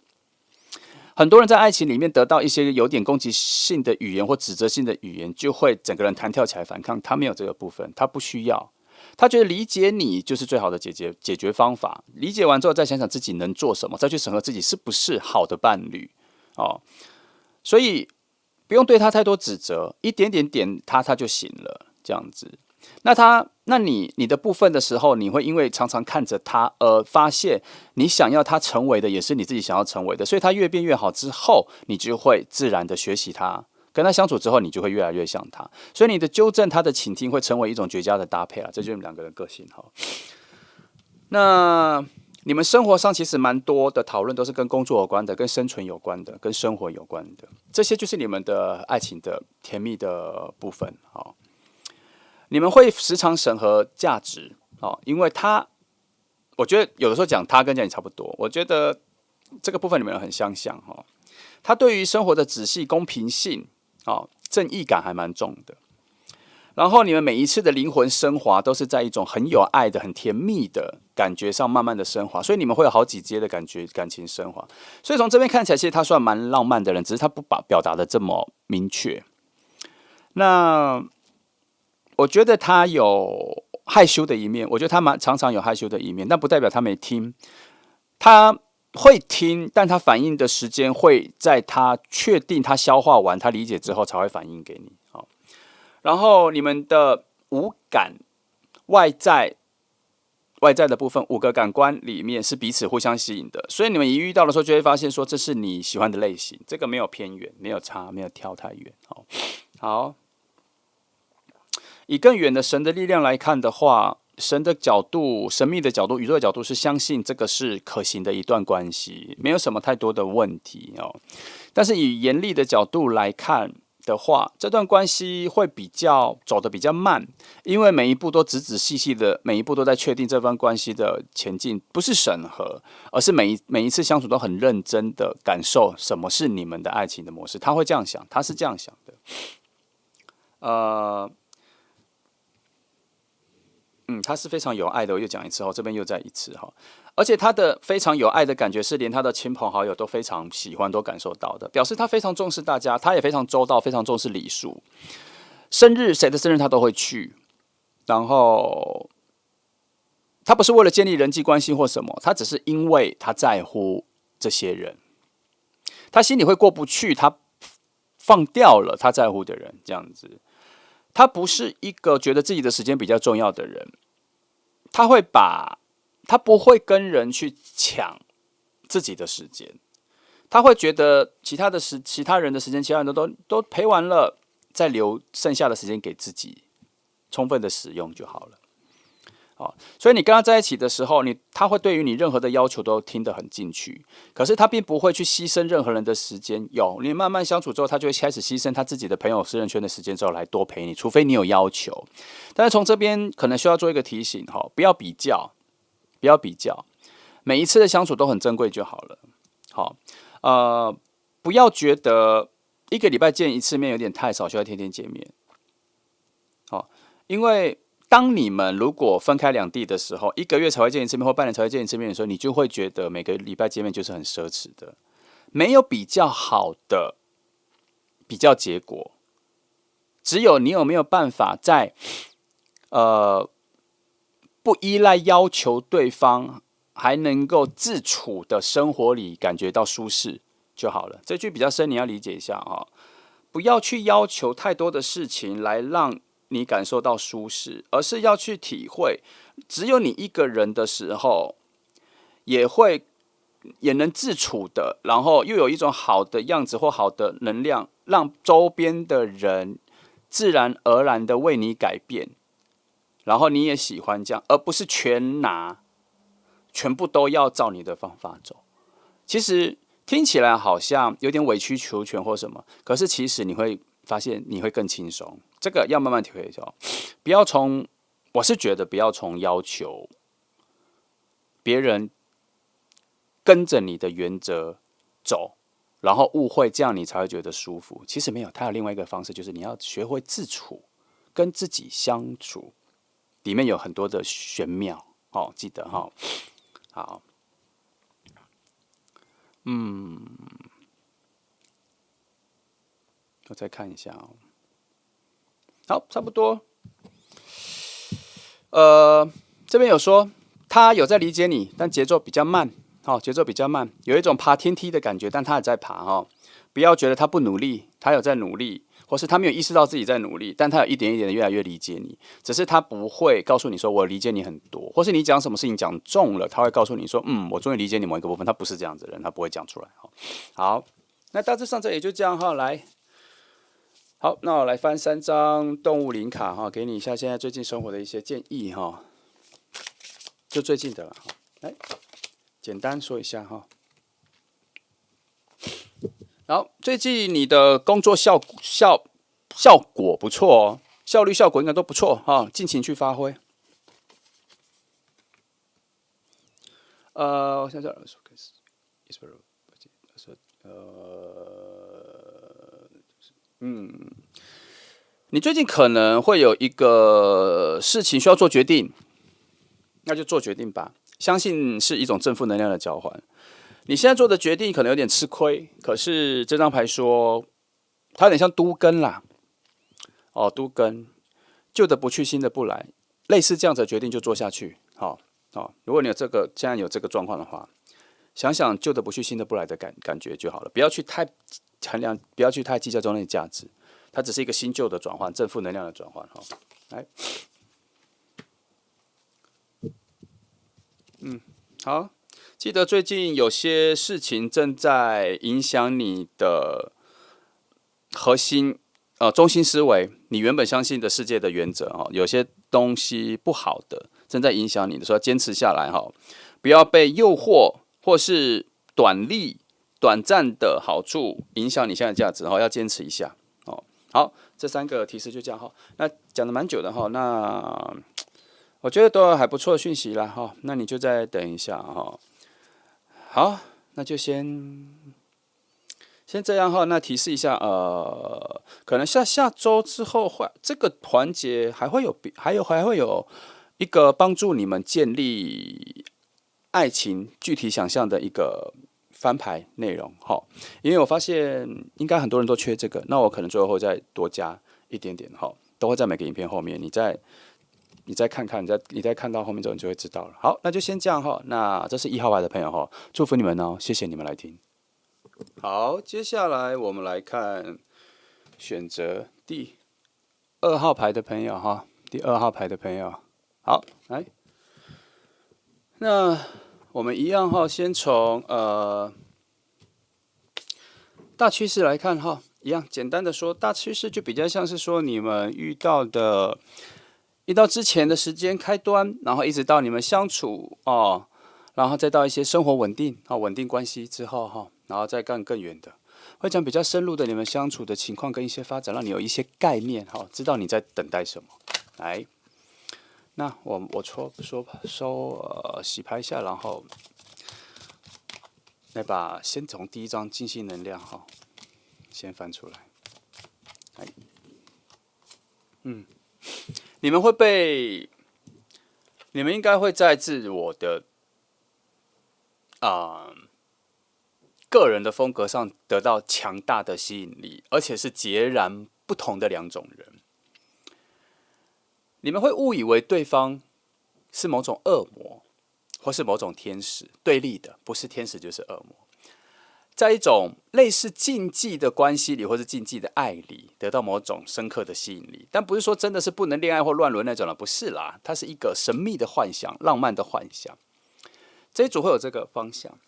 很多人在爱情里面得到一些有点攻击性的语言或指责性的语言，就会整个人弹跳起来反抗。他没有这个部分，他不需要，他觉得理解你就是最好的解决方法。理解完之后，再想想自己能做什么，再去审核自己是不是好的伴侣哦。所以不用对他太多指责，一点点点他就行了，这样子。那你的部分的时候，你会因为常常看着他而发现你想要他成为的也是你自己想要成为的，所以他越变越好之后，你就会自然的学习他，跟他相处之后，你就会越来越像他，所以你的纠正他的倾听会成为一种绝佳的搭配啊，这就是你们两个人个性哈。那你们生活上其实蛮多的讨论都是跟工作有关的，跟生存有关的，跟生活有关的，这些就是你们的爱情的甜蜜的部分哦。你们会时常审核价值哦，因为我觉得有的时候讲他跟讲你差不多，我觉得这个部分你们很相像哈。他对于生活的仔细、公平性哦，正义感还蛮重的。然后你们每一次的灵魂升华，都是在一种很有爱的、很甜蜜的感觉上慢慢的升华，所以你们会有好几阶的感情升华。所以从这边看起来，其实他算蛮浪漫的人，只是他不表达的这么明确。那我觉得他有害羞的一面，我觉得他常常有害羞的一面，但不代表他没听，他会听，但他反应的时间会在他确定他消化完、他理解之后才会反应给你。然后你们的五感外在的部分，5个感官里面是彼此互相吸引的，所以你们一遇到的时候就会发现说这是你喜欢的类型，这个没有偏远，没有差，没有跳太远。好。以更远的神的力量来看的话，神的角度、神秘的角度、宇宙的角度是相信这个是可行的一段关系，没有什么太多的问题哦。但是以严厉的角度来看的话，这段关系会走得比较慢，因为每一步都仔仔细细的，每一步都在确定这段关系的前进，不是审核，而是每一次相处都很认真的感受什么是你们的爱情的模式。他会这样想，他是这样想的，他是非常有爱的。我又讲一次这边又再一次而且他的非常有爱的感觉是连他的亲朋好友都非常喜欢，都感受到的，表示他非常重视大家，他也非常周到，非常重视礼数。谁的生日他都会去，然后他不是为了建立人际关系或什么，他只是因为他在乎这些人，他心里会过不去，他放掉了他在乎的人，这样子。他不是一个觉得自己的时间比较重要的人，他不会跟人去抢自己的时间，他会觉得其他人的时间，其他人都陪完了，再留剩下的时间给自己，充分的使用就好了。所以你跟他在一起的时候，他会对于你任何的要求都听得很进去，可是他并不会去牺牲任何人的时间。你慢慢相处之后，他就会开始牺牲他自己的朋友私人圈的时间之后来多陪你，除非你有要求。但是从这边可能需要做一个提醒，不要比较，不要比较，每一次的相处都很珍贵就好了。不要觉得一个礼拜见一次面有点太少，需要天天见面。因为当你们如果分开两地的时候，一个月才会见一次面，或半年才会见一次面的时候，你就会觉得每个礼拜见面就是很奢侈的，没有比较好的比较结果，只有你有没有办法在不依赖要求对方，还能够自处的生活里感觉到舒适就好了。这句比较深，你要理解一下不要去要求太多的事情来让你感受到舒适，而是要去体会，只有你一个人的时候，也能自处的，然后又有一种好的样子或好的能量，让周边的人自然而然的为你改变，然后你也喜欢这样，而不是全部都要照你的方法走。其实听起来好像有点委曲求全或什么，可是其实你会发现你会更轻松。这个要慢慢体会一下，我是觉得不要从要求别人跟着你的原则走，然后误会，这样你才会觉得舒服。其实没有，它有另外一个方式，就是你要学会自处，跟自己相处，里面有很多的玄妙记得好。我再看一下好，差不多。这边有说他有在理解你，但节奏比较慢，节奏比较慢，有一种爬天梯的感觉，但他也在爬不要觉得他不努力，他有在努力，或是他没有意识到自己在努力，但他有一点一点的越来越理解你，只是他不会告诉你说我理解你很多，或是你讲什么事情讲中了，他会告诉你说我终于理解你某一个部分。他不是这样子的人，他不会讲出来好，那大致上这也就这样来。好，那我来翻3张动物灵卡给你一下现在最近生活的一些建议就最近的了来简单说一下好，最近你的工作效果不错效率效果应该都不错尽情去发挥。我想想你最近可能会有一个事情需要做决定，那就做决定吧。相信是一种正负能量的交换。你现在做的决定可能有点吃亏，可是这张牌说它有点像都根啦，都根，旧的不去，新的不来，类似这样子的决定就做下去。如果你现在有这个状况的话，想想旧的不去，新的不来的感觉就好了，不要去太衡量，不要去太计较中间的价值。它只是一个新旧的转换，正负能量的转换来，好，记得最近有些事情正在影响你的核心中心思维，你原本相信的世界的原则有些东西不好的正在影响你的时候，坚持下来不要被诱惑或是短暂的好处影响你现在的价值要坚持一下好，这3个提示就这样那讲的蛮久的那我觉得都还不错的讯息啦那你就再等一下好，那就先这样那提示一下可能下周之后这个环节还会有一个帮助你们建立爱情具体想象的一个翻牌内容因为我发现应该很多人都缺这个，那我可能最后会再多加一点点都会在每个影片后面，你再你再看看，你再看到后面之后，你就会知道了。好，那就先这样哈。那这是1号牌的朋友哈，祝福你们哦，谢谢你们来听。好，接下来我们来看选择第2号牌的朋友哈，第2号牌的朋友，好，来，那我们一样哈，先从大趋势来看哈，一样简单的说，大趋势就比较像是说你们遇到之前的时间开端，然后一直到你们相处哦，然后再到一些生活稳定啊，稳定关系之后哈，然后再更远的，会讲比较深入的你们相处的情况跟一些发展，让你有一些概念哈，知道你在等待什么。来，那我洗牌一下，然后来先从第一张金星能量哈，先翻出来。来，你们应该会在自我的个人的风格上得到强大的吸引力，而且是截然不同的2种人。你们会误以为对方是某种恶魔，或是某种天使，对立的，不是天使就是恶魔。在一种类似禁忌的关系里，或是禁忌的爱里，得到某种深刻的吸引力，但不是说真的是不能恋爱或乱伦那种了，不是啦，它是一个神秘的幻想，浪漫的幻想。这一组会有这个方向，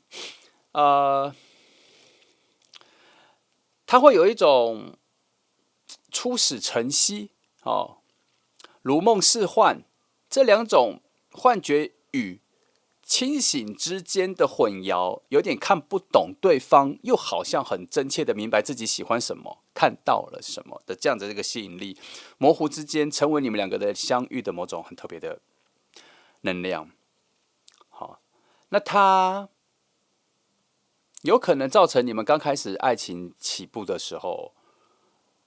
它会有一种初始晨曦哦，如梦似幻这2种幻觉与清醒之间的混淆，有点看不懂对方，又好像很真切的明白自己喜欢什么，看到了什么的这样的这个吸引力，模糊之间成为你们2个的相遇的某种很特别的能量。好，那它有可能造成你们刚开始爱情起步的时候，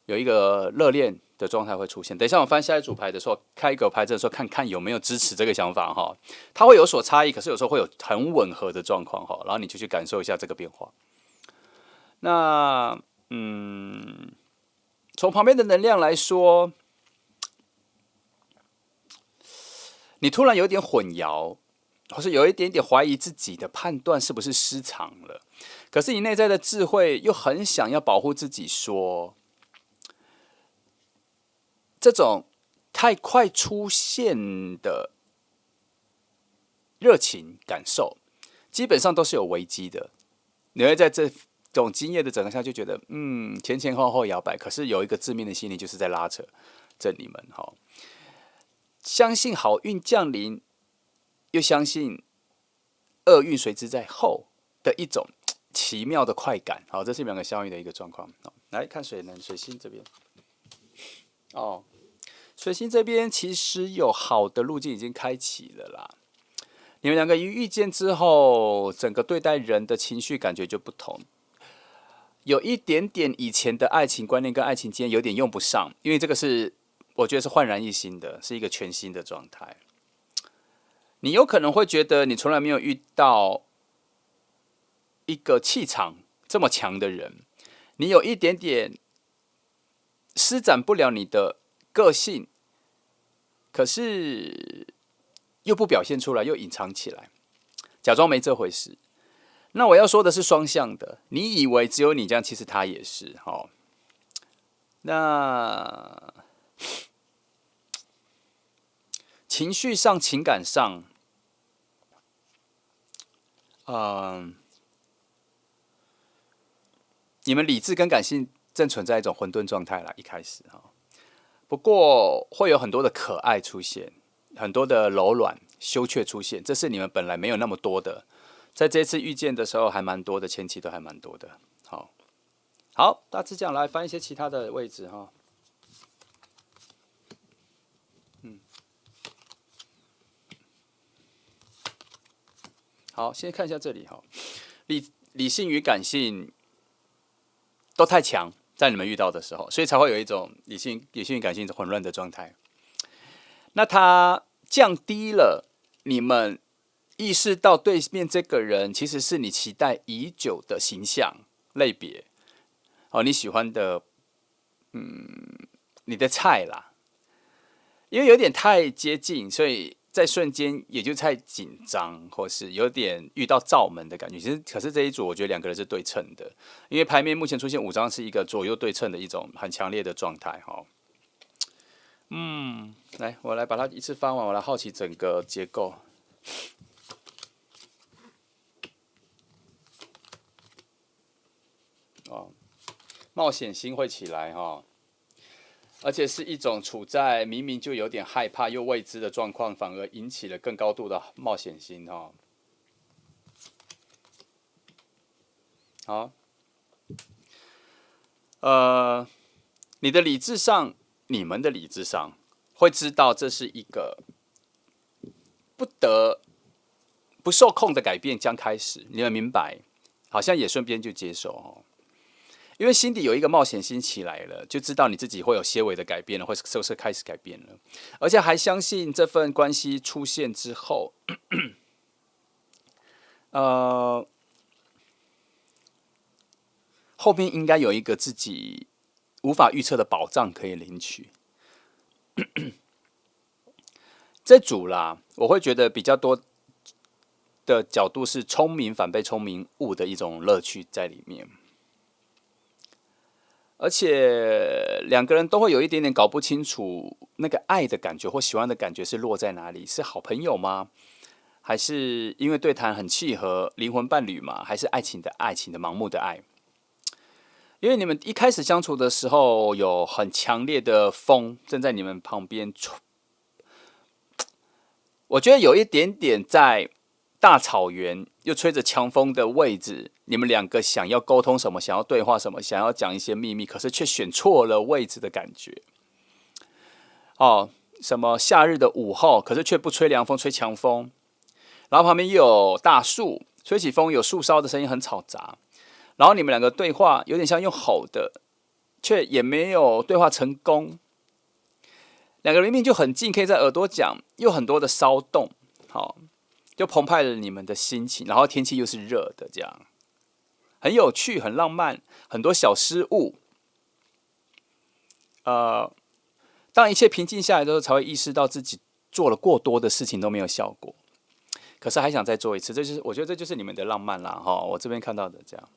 有一个热恋的状态会出现。等一下我翻下一组牌的时候，开一个牌阵的时候，看看有没有支持这个想法哈。它会有所差异，可是有时候会有很吻合的状况哈。然后你就去感受一下这个变化。那从旁边的能量来说，你突然有点混淆，或是有一点点怀疑自己的判断是不是失常了。可是你内在的智慧又很想要保护自己说，这种太快出现的热情感受，基本上都是有危机的。你会在这种经验的整合下，就觉得前前后后摇摆，可是有一个致命的心理，就是在拉扯着你们哈。相信好运降临，又相信厄运随之在后的一种奇妙的快感。好，这是2个相遇的一个状况。来看水星这边。哦，水星这边其实有好的路径已经开启了啦。你们2个一遇见之后，整个对待人的情绪感觉就不同，有一点点以前的爱情观念跟爱情经验有点用不上，因为这个是我觉得是焕然一新的，是一个全新的状态。你有可能会觉得你从来没有遇到一个气场这么强的人，你有一点点施展不了你的个性，可是又不表现出来，又隐藏起来，假装没这回事。那我要说的是双向的，你以为只有你这样，其实他也是。那情绪上、情感上，你们理智跟感性正存在一种混沌状态啦，一开始不过会有很多的可爱出现，很多的柔软、羞怯出现，这是你们本来没有那么多的，在这次遇见的时候还蛮多的，前期都还蛮多的。好，大致这样来翻一些其他的位置哈。好，先看一下这里哈，理性与感性都太强，在你们遇到的时候，所以才会有一种理性与感性混乱的状态。那它降低了你们意识到对面这个人其实是你期待已久的形象类别，你喜欢的，你的菜啦。因为有点太接近，所以在瞬间也就太紧张，或是有点遇到罩门的感觉。其实，可是这一组我觉得两个人是对称的，因为牌面目前出现5张是一个左右对称的一种很强烈的状态哈。来，我来把它一次翻完，我来好奇整个结构。哦，冒险心会起来哈，而且是一种处在明明就有点害怕又未知的状况，反而引起了更高度的冒险心哈。好，你的理智上，你们的理智上会知道这是一个不受控的改变将开始，你们明白，好像也顺便就接受哦。因为心底有一个冒险心起来了，就知道你自己会有些微的改变了，或是开始改变了，而且还相信这份关系出现之后，后面应该有一个自己无法预测的宝藏可以领取。这组啦，我会觉得比较多的角度是聪明反被聪明误的一种乐趣在里面。而且两个人都会有一点点搞不清楚那个爱的感觉或喜欢的感觉是落在哪里，是好朋友吗？还是因为对谈很契合，灵魂伴侣吗？还是爱情的盲目的爱？因为你们一开始相处的时候，有很强烈的风正在你们旁边吹，我觉得有一点点在大草原又吹着强风的位置，你们两个想要沟通什么，想要对话什么，想要讲一些秘密，可是却选错了位置的感觉。哦，什么夏日的午后，可是却不吹凉风，吹强风，然后旁边又有大树，吹起风有树梢的声音，很嘈杂。然后你们两个对话有点像用吼的，却也没有对话成功。两个人明明就很近，可以在耳朵讲，又很多的骚动，好。就澎湃了你们的心情，然后天气又是热的，这样很有趣，很浪漫，很多小失误。当一切平静下来的时候，才会意识到自己做了过多的事情都没有效果，可是还想再做一次。这就是我觉得这就是你们的浪漫啦，哈！我这边看到的这样。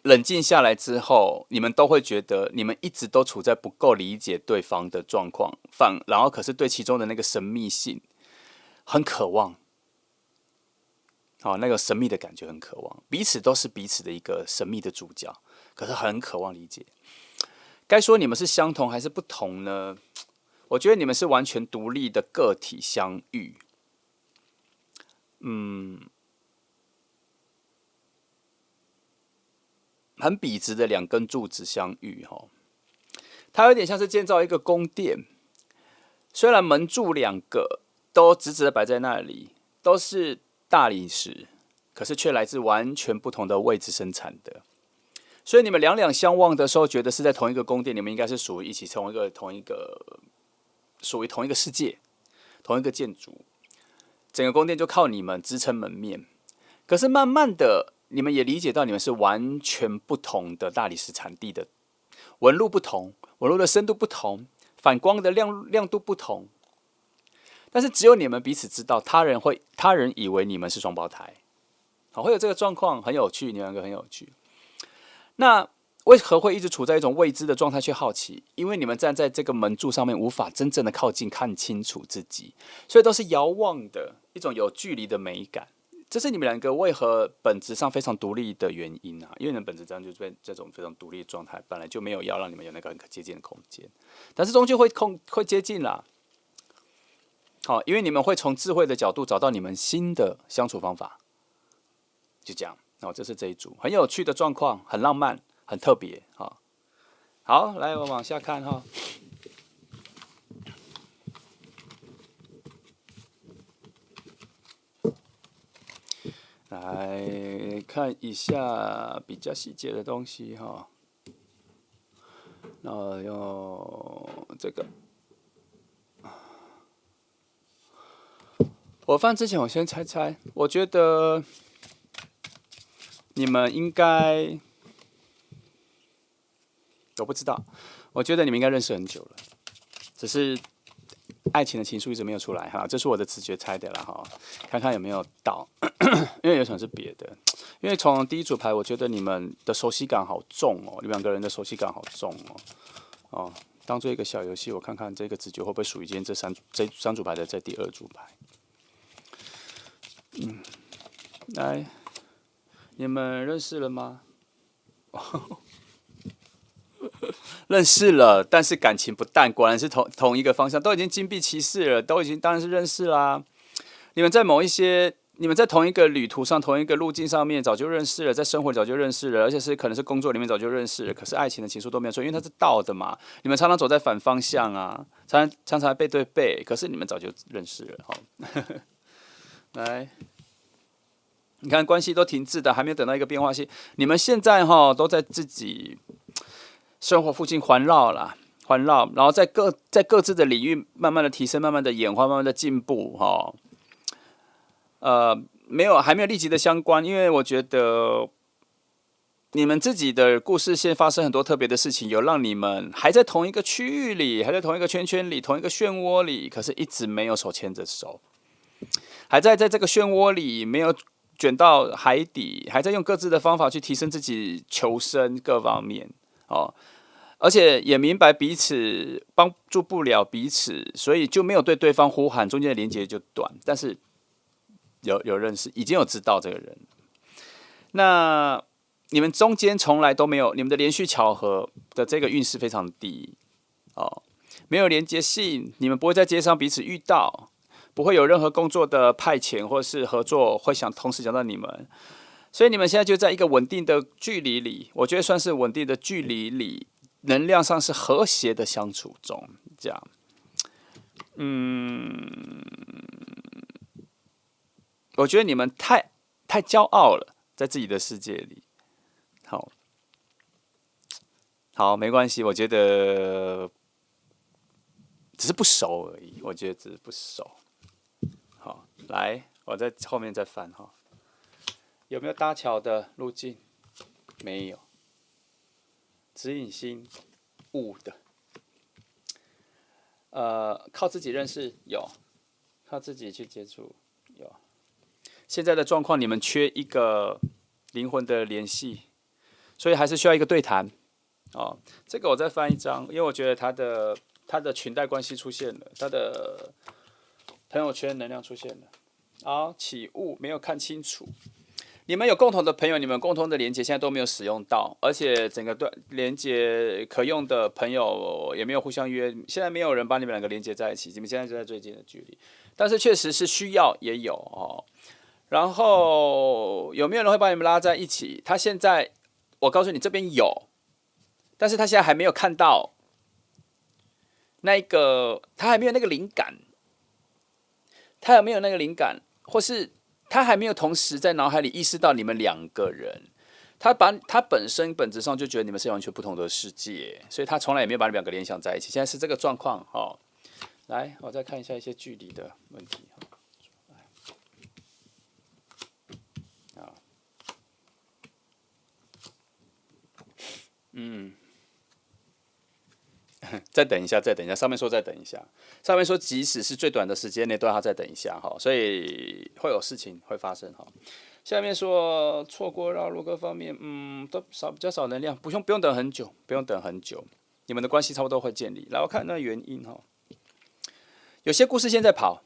冷静下来之后，你们都会觉得你们一直都处在不够理解对方的状况，然后可是对其中的那个神秘性很渴望，那个神秘的感觉很渴望，彼此都是彼此的一个神秘的主角，可是很渴望理解。该说你们是相同还是不同呢？我觉得你们是完全独立的个体相遇，很笔直的两根柱子相遇，它有点像是建造一个宫殿。虽然门柱两个都直直的摆在那里，都是大理石，可是却来自完全不同的位置生产的。所以你们两两相望的时候，觉得是在同一个宫殿，你们应该是属于一起属于同一个世界，同一个建筑。整个宫殿就靠你们支撑门面。可是慢慢的，你们也理解到你们是完全不同的大理石产地的，纹路不同，纹路的深度不同，反光的亮度不同。但是只有你们彼此知道，他人以为你们是双胞胎，会有这个状况，很有趣，你们两个很有趣。那为何会一直处在一种未知的状态却好奇？因为你们站在这个门柱上面，无法真正的靠近看清楚自己，所以都是遥望的一种有距离的美感。这是你们两个为何本质上非常独立的原因啊！因为你们本质上就是被这种非常独立的状态，本来就没有要让你们有那个很接近的空间，但是终究会接近啦。好，因为你们会从智慧的角度找到你们新的相处方法，就这样。这是这一组很有趣的状况，很浪漫，很特别。好，来我往下看哈。来看一下比较细节的东西哈。那用这个，我放之前我先猜，我觉得你们应该我不知道，我觉得你们应该认识很久了，只是爱情的情愫一直没有出来哈，这是我的直觉猜的啦哈，看看有没有到，因为有可能是别的，因为从第一组牌，我觉得你们的熟悉感好重哦，你们两个人的熟悉感好重哦，当做一个小游戏，我看看这个直觉会不会属于今天这三组牌的这第二组牌，来，你们认识了吗？认识了，但是感情不淡，果然是同一个方向，都已经金币骑士了，都已经当然是认识啦。你们在你们在同一个旅途上，同一个路径上面早就认识了，在生活里早就认识了，而且可能是工作里面早就认识了。可是爱情的情愫都没有说，因为它是倒的嘛。你们常常走在反方向啊，常常背对背，可是你们早就认识了。好，来，你看关系都停滞的，还没有等到一个变化性。你们现在都在自己生活附近环绕啦，环绕，然后在各自的领域慢慢的提升，慢慢的演化，慢慢的进步还没有立即的相关，因为我觉得你们自己的故事线发生很多特别的事情，有让你们还在同一个区域里，还在同一个圈圈里，同一个漩涡里，可是一直没有手牵着手，还在这个漩涡里没有卷到海底，还在用各自的方法去提升自己求生各方面而且也明白彼此帮助不了彼此，所以就没有对对方呼喊，中间的连接就断。但是有认识，已经有知道这个人。那你们中间从来都没有，你们的连续巧合的这个运势非常低没有连接性，你们不会在街上彼此遇到，不会有任何工作的派遣或是合作会同时想到你们，所以你们现在就在一个稳定的距离里，我觉得算是稳定的距离里，能量上是和谐的相处中，这样，我觉得你们太骄傲了，在自己的世界里。好，没关系，我觉得只是不熟而已。我觉得只是不熟。好，来，我在后面再翻有没有搭桥的路径？没有。指引星雾的。靠自己认识有，靠自己去接触有。现在的状况，你们缺一个灵魂的联系，所以还是需要一个对谈。这个我再翻一张，因为我觉得他的裙带关系出现了，他的朋友圈能量出现了。好，起雾没有看清楚。你们有共同的朋友，你们共同的连接现在都没有使用到，而且整个连接可用的朋友也没有互相约，现在没有人把你们两个连接在一起，你们现在就在最近的距离，但是确实是需要也有然后有没有人会把你们拉在一起？他现在，我告诉你这边有，但是他现在还没有看到那个，他还没有那个灵感，他有没有那个灵感，或是他还没有同时在脑海里意识到你们两个人，他本质上就觉得你们是完全不同的世界，所以他从来也没有把你们两个联想在一起。现在是这个状况来，我再看一下一些距离的问题再等一下，再等一下。上面说再等一下，上面说即使是最短的时间内都要再等一下所以会有事情会发生下面说错过绕路各方面，都比较少能量，不用等很久，不用等很久，你们的关系差不多会建立。然后看那原因有些故事现在跑，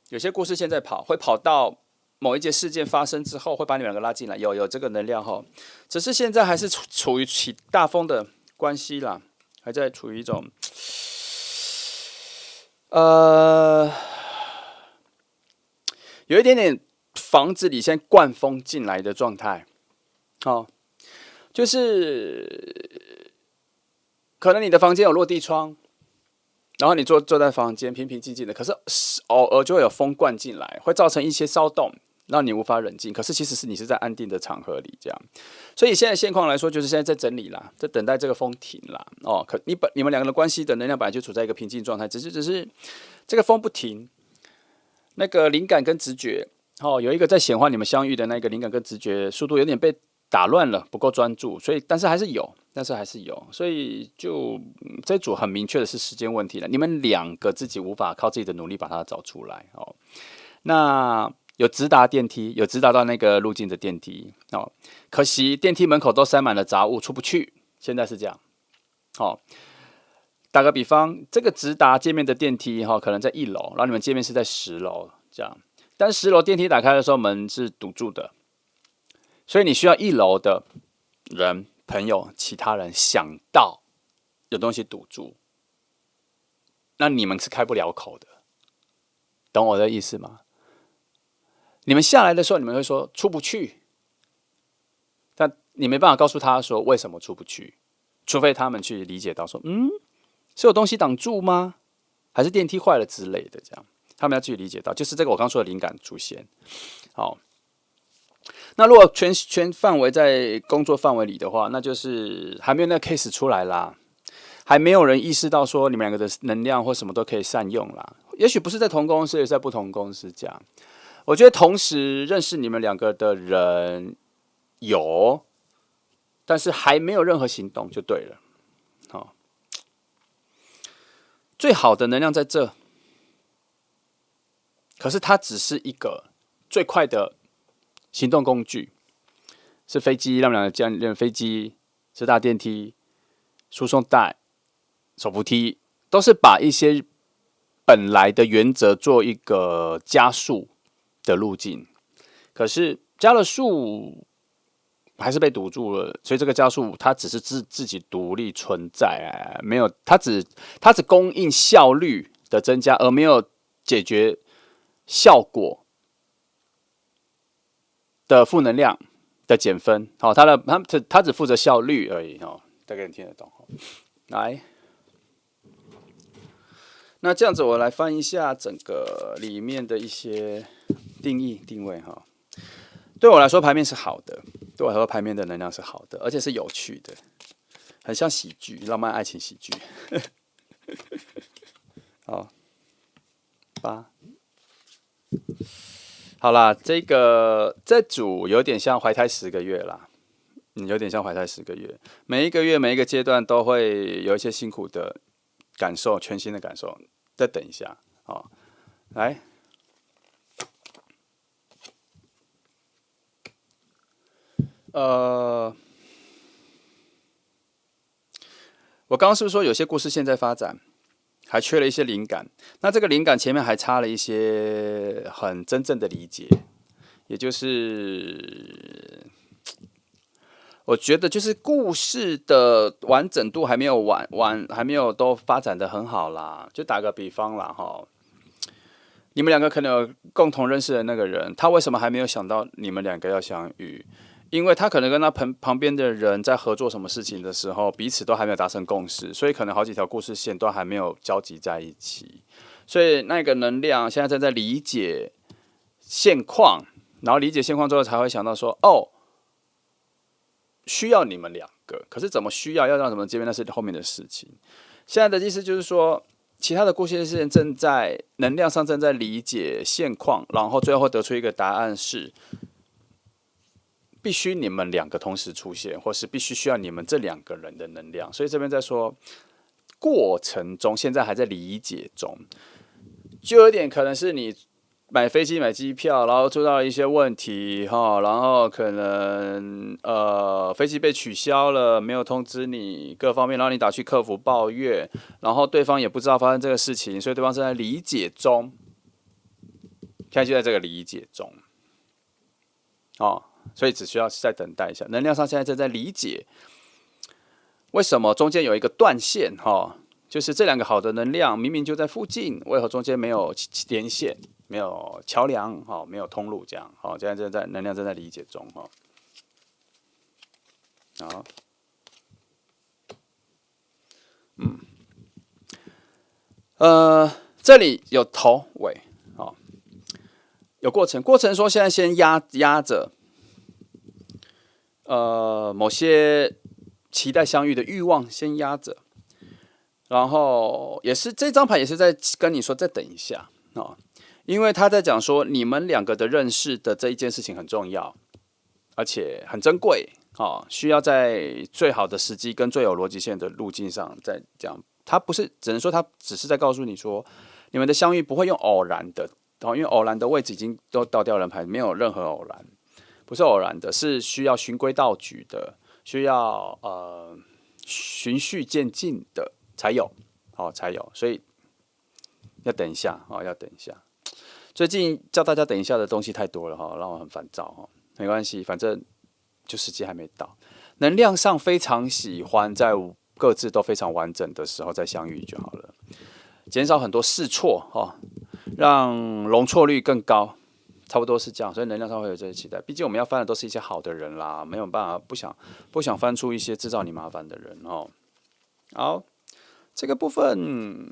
有些故事现在跑，会跑到某一件事件发生之后，会把你们两个拉进来，有这个能量只是现在还是处于起大风的关系啦。还在处于一种，有一点点房子里现在灌风进来的状态，就是可能你的房间有落地窗，然后你坐在房间平平静静的，可是偶尔就会有风灌进来，会造成一些骚动。让你无法冷静，可是其实你是在安定的场合里这样，所以现在现况来说，就是现在在整理啦，在等待这个风停啦。你们两个人关系的能量本来就处在一个平静状态，只是这个风不停，那个灵感跟直觉，有一个在显化你们相遇的那个灵感跟直觉速度有点被打乱了，不够专注，所以但是还是有，但是还是有，所以就这一组很明确的是时间问题了。你们两个自己无法靠自己的努力把它找出来哦。那有直达电梯，有直达到那个路径的电梯哦，可惜电梯门口都塞满了杂物，出不去。现在是这样，哦。打个比方，这个直达界面的电梯哈，可能在1楼，然后你们界面是在10楼，这样。但10楼电梯打开的时候，门是堵住的，所以你需要1楼的人、朋友、其他人想到有东西堵住，那你们是开不了口的，懂我的意思吗？你们下来的时候，你们会说出不去，但你没办法告诉他说为什么出不去，除非他们去理解到说，是有东西挡住吗？还是电梯坏了之类的？这样，他们要去理解到，就是这个我刚说的灵感出现。好，那如果全范围在工作范围里的话，那就是还没有那个 case 出来啦，还没有人意识到说你们两个的能量或什么都可以善用啦。也许不是在同公司，也是在不同公司这样。我觉得同时认识你们两个的人有，但是还没有任何行动就对了。好。最好的能量在这，可是它只是一个最快的行动工具，是飞机，让我们两个这样飞机、直达电梯、输送带、手扶梯，都是把一些本来的原则做一个加速的路径。可是加了速，还是被堵住了，所以这个加速它只是自己独立存在，没有它只供应效率的增加，而没有解决效果的负能量的减分。好，它只负责效率而已哦，大概你听得懂。来，那这样子我来翻一下整个里面的一些定义定位哈。对我来说，牌面是好的。对我来说，牌面的能量是好的，而且是有趣的，很像喜剧，浪漫爱情喜剧。好，8，好啦，这组有点像怀胎10个月啦，有点像怀胎10个月。每一个月每一个阶段都会有一些辛苦的感受，全新的感受。再等一下，好，来。我刚刚是不是说有些故事现在发展还缺了一些灵感？那这个灵感前面还差了一些很真正的理解，也就是我觉得就是故事的完整度还没有还没有都发展的很好啦。就打个比方啦，哈，你们两个可能有共同认识的那个人，他为什么还没有想到你们两个要相遇？因为他可能跟他旁边的人在合作什么事情的时候，彼此都还没有达成共识，所以可能好几条故事线都还没有交集在一起。所以那个能量现在正在理解现况，然后理解现况之后才会想到说，哦，需要你们两个，可是怎么需要，要让什么见面，那是后面的事情。现在的意思就是说，其他的故事线正在能量上正在理解现况，然后最后会得出一个答案是。必须你们两个同时出现，或是必须需要你们这2个人的能量，所以这边在说过程中，现在还在理解中，就有点可能是你买飞机买机票，然后出到了一些问题哈，然后可能飞机被取消了，没有通知你各方面，然后你打去客服抱怨，然后对方也不知道发生这个事情，所以对方正在理解中，现在就在这个理解中，哦。所以只需要再等待一下，能量上现在正在理解为什么中间有一个断线哈，就是这2个好的能量明明就在附近，为何中间没有连线、没有桥梁哈、没有通路这样哈？现在正在能量正在理解中哈。好，这里有头尾，好，有过程，过程说现在先压着。某些期待相遇的欲望先压着，然后也是这张牌也是在跟你说再等一下哦，因为他在讲说你们2个的认识的这一件事情很重要，而且很珍贵需要在最好的时机跟最有逻辑性的路径上再讲。它不是，只能说它只是在告诉你说，你们的相遇不会用偶然的，因为偶然的位置已经都倒掉人牌，没有任何偶然，不是偶然的，是需要循规蹈矩的，需要循序渐进的才有，才有，所以要等一下，要等一下。最近叫大家等一下的东西太多了让我很烦躁没关系，反正就时机还没到。能量上非常喜欢在各自都非常完整的时候再相遇就好了，减少很多试错让容错率更高，差不多是这样。所以能量上会有这些期待，毕竟我们要翻的都是一些好的人啦，没有办法不想翻出一些制造你麻烦的人好，这个部分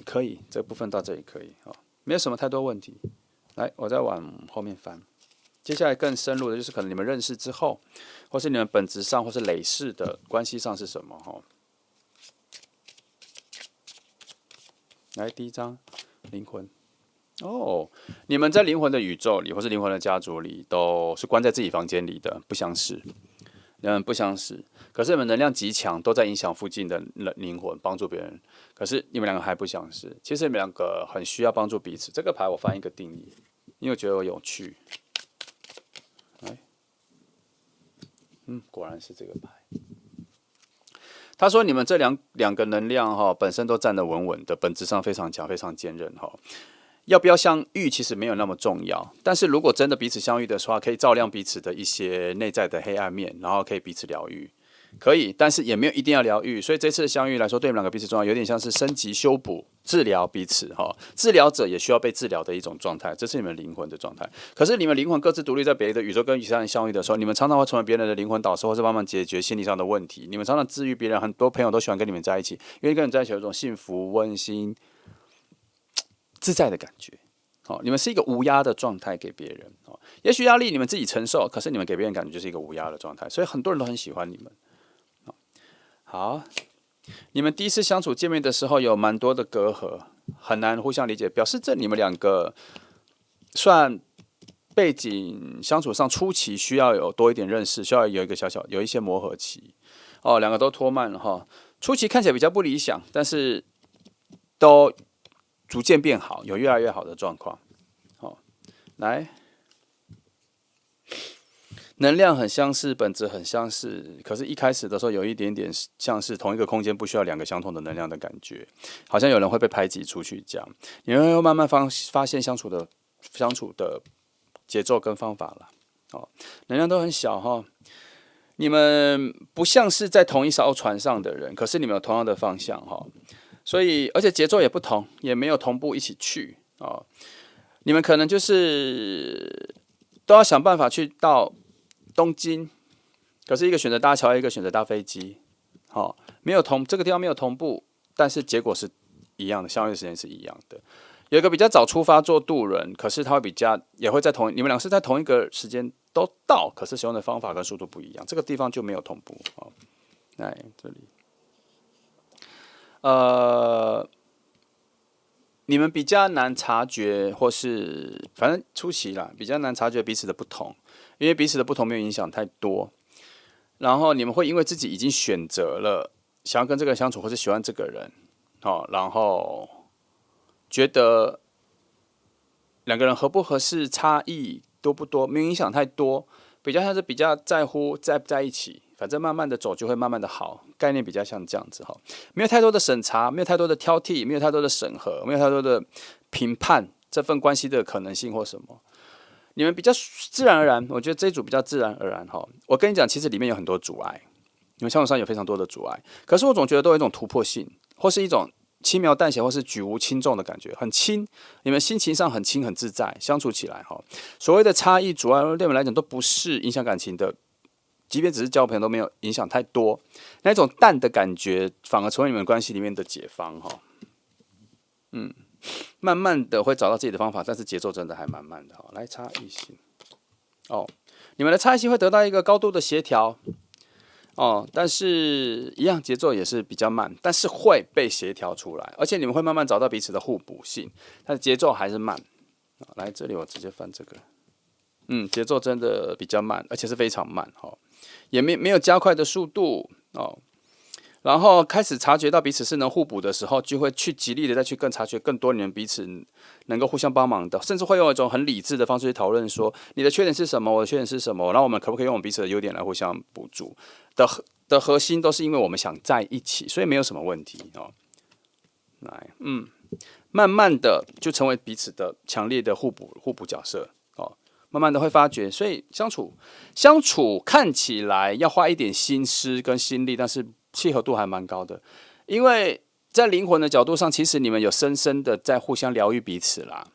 可以，这个部分到这里可以没有什么太多问题。来，我再往后面翻。接下来更深入的就是可能你们认识之后，或是你们本质上或是累世的关系上是什么来，第一章灵魂你们在灵魂的宇宙里或是灵魂的家族里都是关在自己房间里的，不相识，你们不相识，可是你们能量极强，都在影响附近的灵魂，帮助别人，可是你们两个还不相识，其实你们两个很需要帮助彼此。这个牌我翻一个定义，因为我觉得我有趣。果然是这个牌。他说：“你们这两个能量本身都站得稳稳的，本质上非常强，非常坚韧要不要相遇其实没有那么重要，但是如果真的彼此相遇的话，可以照亮彼此的一些内在的黑暗面，然后可以彼此疗愈。可以，但是也没有一定要疗愈。所以这次的相遇来说，对你们两个彼此重要，有点像是升级、修补、治疗彼此治疗者也需要被治疗的一种状态，这是你们灵魂的状态。可是你们灵魂各自独立在别的宇宙跟其他人相遇的时候，你们常常会成为别人的灵魂导师，或是帮忙解决心理上的问题。你们常常治愈别人，很多朋友都喜欢跟你们在一起，因为跟你在一起有一种幸福、温馨、自在的感觉。你们是一个无压的状态给别人也许压力你们自己承受，可是你们给别人感觉就是一个无压的状态，所以很多人都很喜欢你们。好，你们第一次相处见面的时候有蛮多的隔阂，很难互相理解，表示这你们两个算背景相处上初期需要有多一点认识，需要有一些磨合期两个都拖慢了初期看起来比较不理想，但是都逐渐变好，有越来越好的状况来。能量很相似，本质很相似，可是一开始的时候有一点点像是同一个空间不需要两个相同的能量的感觉，好像有人会被排挤出去这样。你们会慢慢发现相处的节奏跟方法了能量都很小你们不像是在同一艘船上的人，可是你们有同样的方向所以而且节奏也不同，也没有同步一起去你们可能就是都要想办法去到东京，可是一个选择搭桥，一个选择搭飞机，没有这个地方没有同步，但是结果是一样的，相遇的时间是一样的。有一个比较早出发做渡人，可是他会也会在你们俩是在同一个时间都到，可是使用的方法跟速度不一样，这个地方就没有同步来这里，你们比较难察觉，或是反正初期啦，比较难察觉彼此的不同，因为彼此的不同没有影响太多。然后你们会因为自己已经选择了想要跟这个人相处，或是喜欢这个人，然后觉得两个人合不合适、差异多不多，没有影响太多，比较像是比较在乎在不在一起。反正慢慢的走就会慢慢的好，概念比较像这样子没有太多的审查，没有太多的挑剔，没有太多的审核，没有太多的评判这份关系的可能性或什么。你们比较自然而然，我觉得这一组比较自然而然我跟你讲，其实里面有很多阻碍，你们相处上有非常多的阻碍，可是我总觉得都有一种突破性，或是一种轻描淡写，或是举无轻重的感觉，很轻，你们心情上很轻很自在，相处起来所谓的差异阻碍对你们来讲都不是影响感情的。即便只是交朋友都没有影响太多，那种淡的感觉反而成为你们关系里面的解方慢慢的会找到自己的方法，但是节奏真的还蛮慢的来，差异性你们的差异性会得到一个高度的协调但是一样节奏也是比较慢，但是会被协调出来，而且你们会慢慢找到彼此的互补性，但是节奏还是慢来，这里我直接翻这个节奏真的比较慢，而且是非常慢也没有加快的速度然后开始察觉到彼此是能互补的时候，就会去极力的再去更察觉更多你们彼此能够互相帮忙的，甚至会用一种很理智的方式去讨论说你的缺点是什么，我的缺点是什么，然后我们可不可以用我们彼此的优点来互相补足的核心都是因为我们想在一起，所以没有什么问题慢慢的就成为彼此的强烈的互补角色慢慢的会发觉，所以相处看起来要花一点心思跟心力，但是契合度还蛮高的，因为在灵魂的角度上，其实你们有深深的在互相疗愈彼此啦。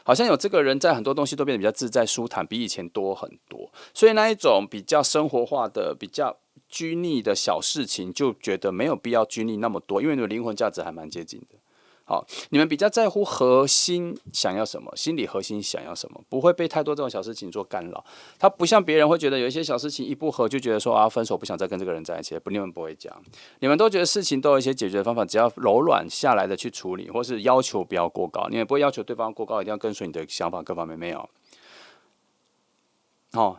好像有这个人在很多东西都变得比较自在舒坦，比以前多很多，所以那一种比较生活化的、比较拘泥的小事情，就觉得没有必要拘泥那么多，因为你们灵魂价值还蛮接近的。好，你们比较在乎核心想要什么，心理核心想要什么，不会被太多这种小事情做干扰。他不像别人会觉得有一些小事情一不合就觉得说分手，不想再跟这个人在一起。你们不会讲，你们都觉得事情都有一些解决的方法，只要柔软下来的去处理，或是要求不要过高。你们不会要求对方过高，一定要跟随你的想法各方面没有。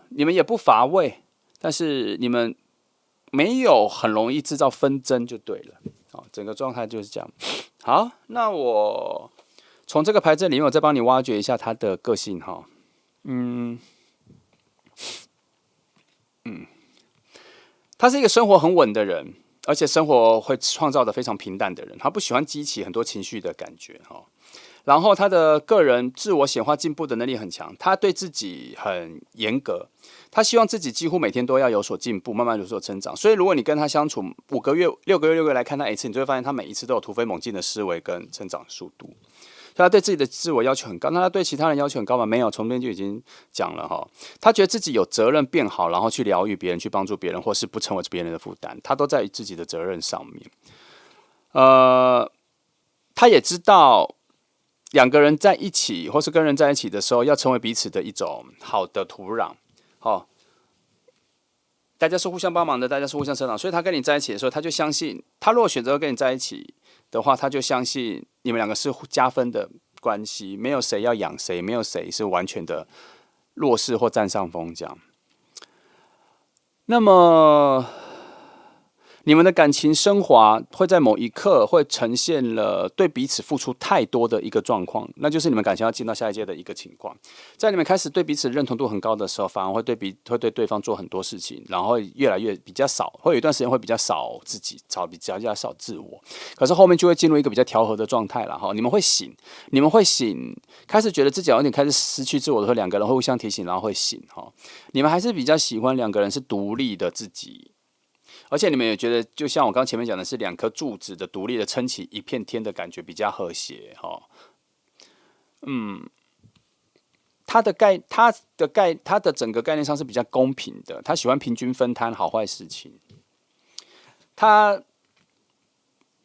你们也不乏味，但是你们没有很容易制造纷争就对了。整个状态就是这样。好，那我从这个牌阵里面，我再帮你挖掘一下他的个性他是一个生活很稳的人，而且生活会创造的非常平淡的人。他不喜欢激起很多情绪的感觉然后他的个人自我显化进步的能力很强，他对自己很严格，他希望自己几乎每天都要有所进步，慢慢有所成长。所以如果你跟他相处5个月、6个月来看他一次，你就会发现他每一次都有突飞猛进的思维跟成长速度。所以他对自己的自我要求很高，那他对其他人要求很高吗？没有，从边就已经讲了他觉得自己有责任变好，然后去疗愈别人，去帮助别人，或是不成为别人的负担，他都在于自己的责任上面。他也知道。两个人在一起，或是跟人在一起的时候，要成为彼此的一种好的土壤，大家是互相帮忙的，大家是互相成长，所以他跟你在一起的时候，他就相信，他如果选择跟你在一起的话，他就相信你们两个是加分的关系，没有谁要养谁，没有谁是完全的弱势或占上风这样。那么。你们的感情升华会在某一刻会呈现了对彼此付出太多的一个状况，那就是你们感情要进到下一阶的一个情况。在你们开始对彼此认同度很高的时候，反而会对对方做很多事情，然后越来越比较少，会有一段时间会比较少自己，比较少自我。可是后面就会进入一个比较调和的状态了你们会醒，开始觉得自己有点开始失去自我的时候，两个人会互相提醒，然后会醒你们还是比较喜欢两个人是独立的自己。而且你们也觉得，就像我刚前面讲的是2颗柱子的独立的撑起一片天的感觉比较和谐他的整个概念上是比较公平的，他喜欢平均分摊好坏事情。他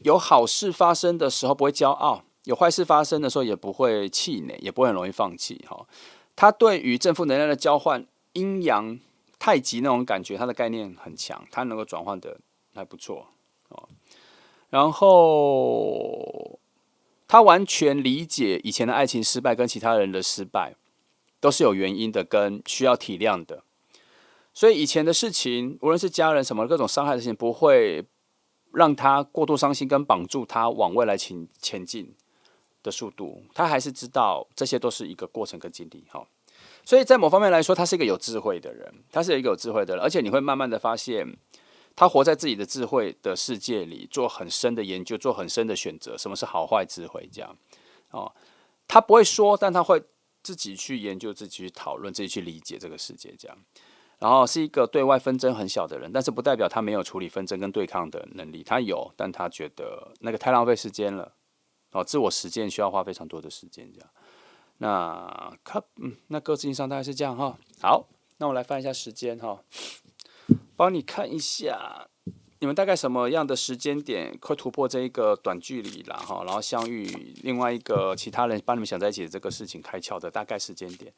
有好事发生的时候不会骄傲，有坏事发生的时候也不会气馁，也不会很容易放弃他对于正负能量的交换，阴阳。太极那种感觉，它的概念很强，它能够转换的还不错然后他完全理解以前的爱情失败跟其他人的失败都是有原因的，跟需要体谅的。所以以前的事情，无论是家人什么各种伤害的事情，不会让他过度伤心，跟绑住他往未来前进的速度。他还是知道这些都是一个过程跟经历所以在某方面来说，他是一个有智慧的人，而且你会慢慢的发现，他活在自己的智慧的世界里，做很深的研究，做很深的选择，什么是好坏智慧这样他不会说，但他会自己去研究，自己去讨论，自己去理解这个世界这样。然后是一个对外纷争很小的人，但是不代表他没有处理纷争跟对抗的能力，他有，但他觉得那个太浪费时间了自我实践需要花非常多的时间这样。那个性上大概是这样好，那我来翻一下时间帮你看一下你们大概什么样的时间点会突破这一个短距离啦然后相遇另外一个其他人帮你们想在一起的这个事情开窍的大概时间点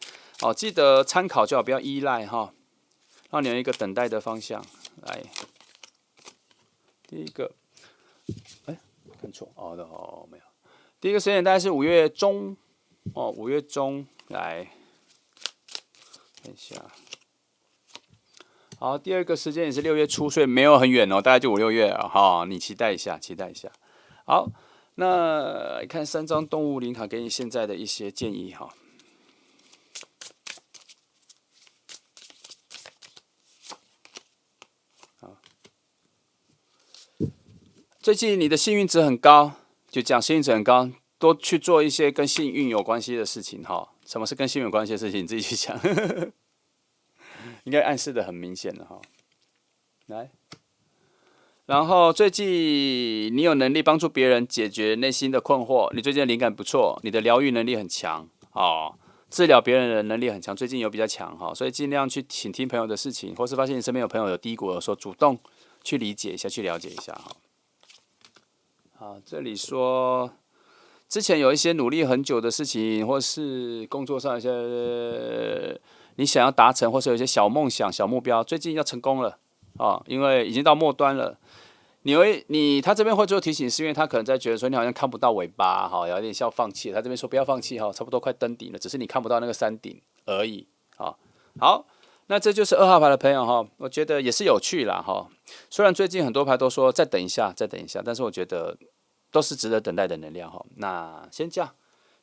记得参考就好，不要依赖让你有一个等待的方向。来，第一个，看错没有，第一个时间点大概是5月中5月中来，等一下。好，第二个时间也是6月初，所以没有很远哦，大概就5、6月啊。好，你期待一下，期待一下。好，那来看3张动物灵卡给你现在的一些建议哈。最近你的幸运值很高，就讲幸运值很高，多去做一些跟幸运有关系的事情哈。什么是跟幸运有关系的事情？你自己去想，应该暗示的很明显了哈。来，然后最近你有能力帮助别人解决内心的困惑，你最近的灵感不错，你的疗愈能力很强哦，治疗别人的能力很强，最近有比较强哈，所以尽量去倾听朋友的事情，或是发现你身边有朋友有低谷的时候，主动去理解一下，去了解一下哈。好，这里说之前有一些努力很久的事情，或是工作上一些你想要达成，或是有一些小梦想、小目标，最近要成功了啊，因为已经到末端了。他这边会做提醒，是因为他可能在觉得说你好像看不到尾巴哈，有点像放弃。他这边说不要放弃哈，差不多快登顶了，只是你看不到那个山顶而已啊。好，那这就是2号牌的朋友哈，我觉得也是有趣啦哈。虽然最近很多牌都说再等一下，再等一下，但是我觉得都是值得等待的能量哈。那先这样，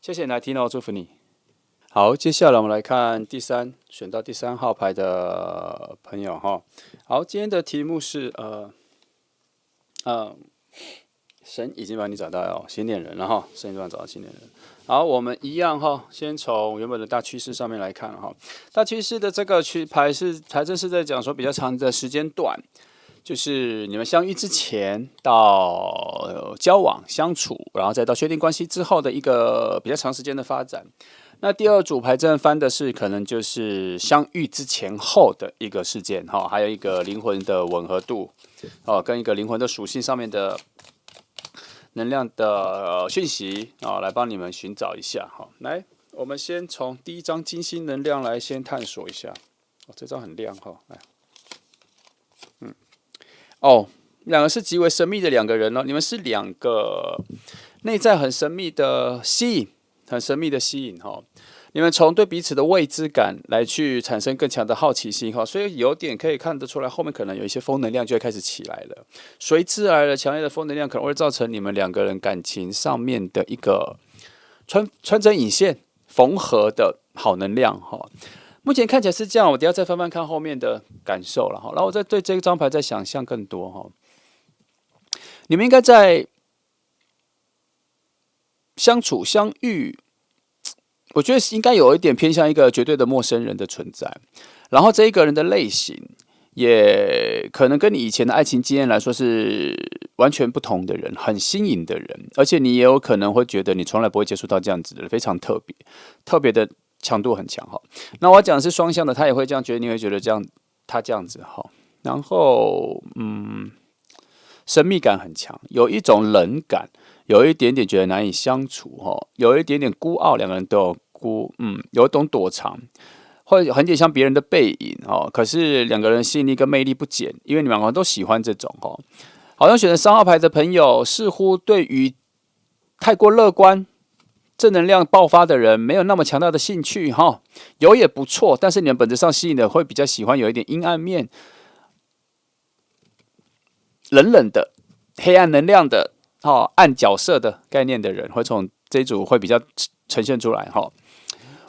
谢谢你来听哦，祝福你。好，接下来我们来看选到第3号牌的朋友哈。好，今天的题目是神已经帮你找到新恋人了哈，神已经帮你找到新恋人。好，我们一样哈，先从原本的大趋势上面来看哈。大趋势的这个牌正是在讲说比较长的时间段，就是你们相遇之前到交往相处，然后再到确定关系之后的一个比较长时间的发展。那第二组牌阵翻的是可能就是相遇之前后的一个事件哈，还有一个灵魂的吻合度哦，跟一个灵魂的属性上面的能量的讯息啊，来帮你们寻找一下哈。来，我们先从第一张金星能量来先探索一下。哦，这张很亮哈，来，两个是极为神秘的2个人哦，你们是2个内在很神秘的吸引，很神秘的吸引哈。你们从对彼此的未知感来去产生更强的好奇心哈，所以有点可以看得出来，后面可能有一些风能量就会开始起来了，随之而来的强烈的风能量可能会造成你们2个人感情上面的一个穿针引线缝合的好能量哈。目前看起来是这样，我等一下再翻翻看后面的感受了哈，然后我再对这张牌再想象更多哈。你们应该在相处相遇，我觉得应该有一点偏向一个绝对的陌生人的存在，然后这一个人的类型也可能跟你以前的爱情经验来说是完全不同的人，很新颖的人，而且你也有可能会觉得你从来不会接触到这样子的人，非常特别，特别的强度很强哈。那我讲的是双向的，他也会这样觉得，你会觉得他这样子哈。然后神秘感很强，有一种冷感，有一点点觉得难以相处哈，有一点点孤傲，两个人都有有一种躲藏，或者很点像别人的背影哦。可是两个人吸引力跟魅力不减，因为你们两个人都喜欢这种哦。好像选择3号牌的朋友，似乎对于太过乐观、正能量爆发的人没有那么强大的兴趣哈，有也不错，但是你们本质上吸引的会比较喜欢有一点阴暗面。冷冷的、黑暗能量的、暗角色的概念的人，会从这一组会比较呈现出来哈。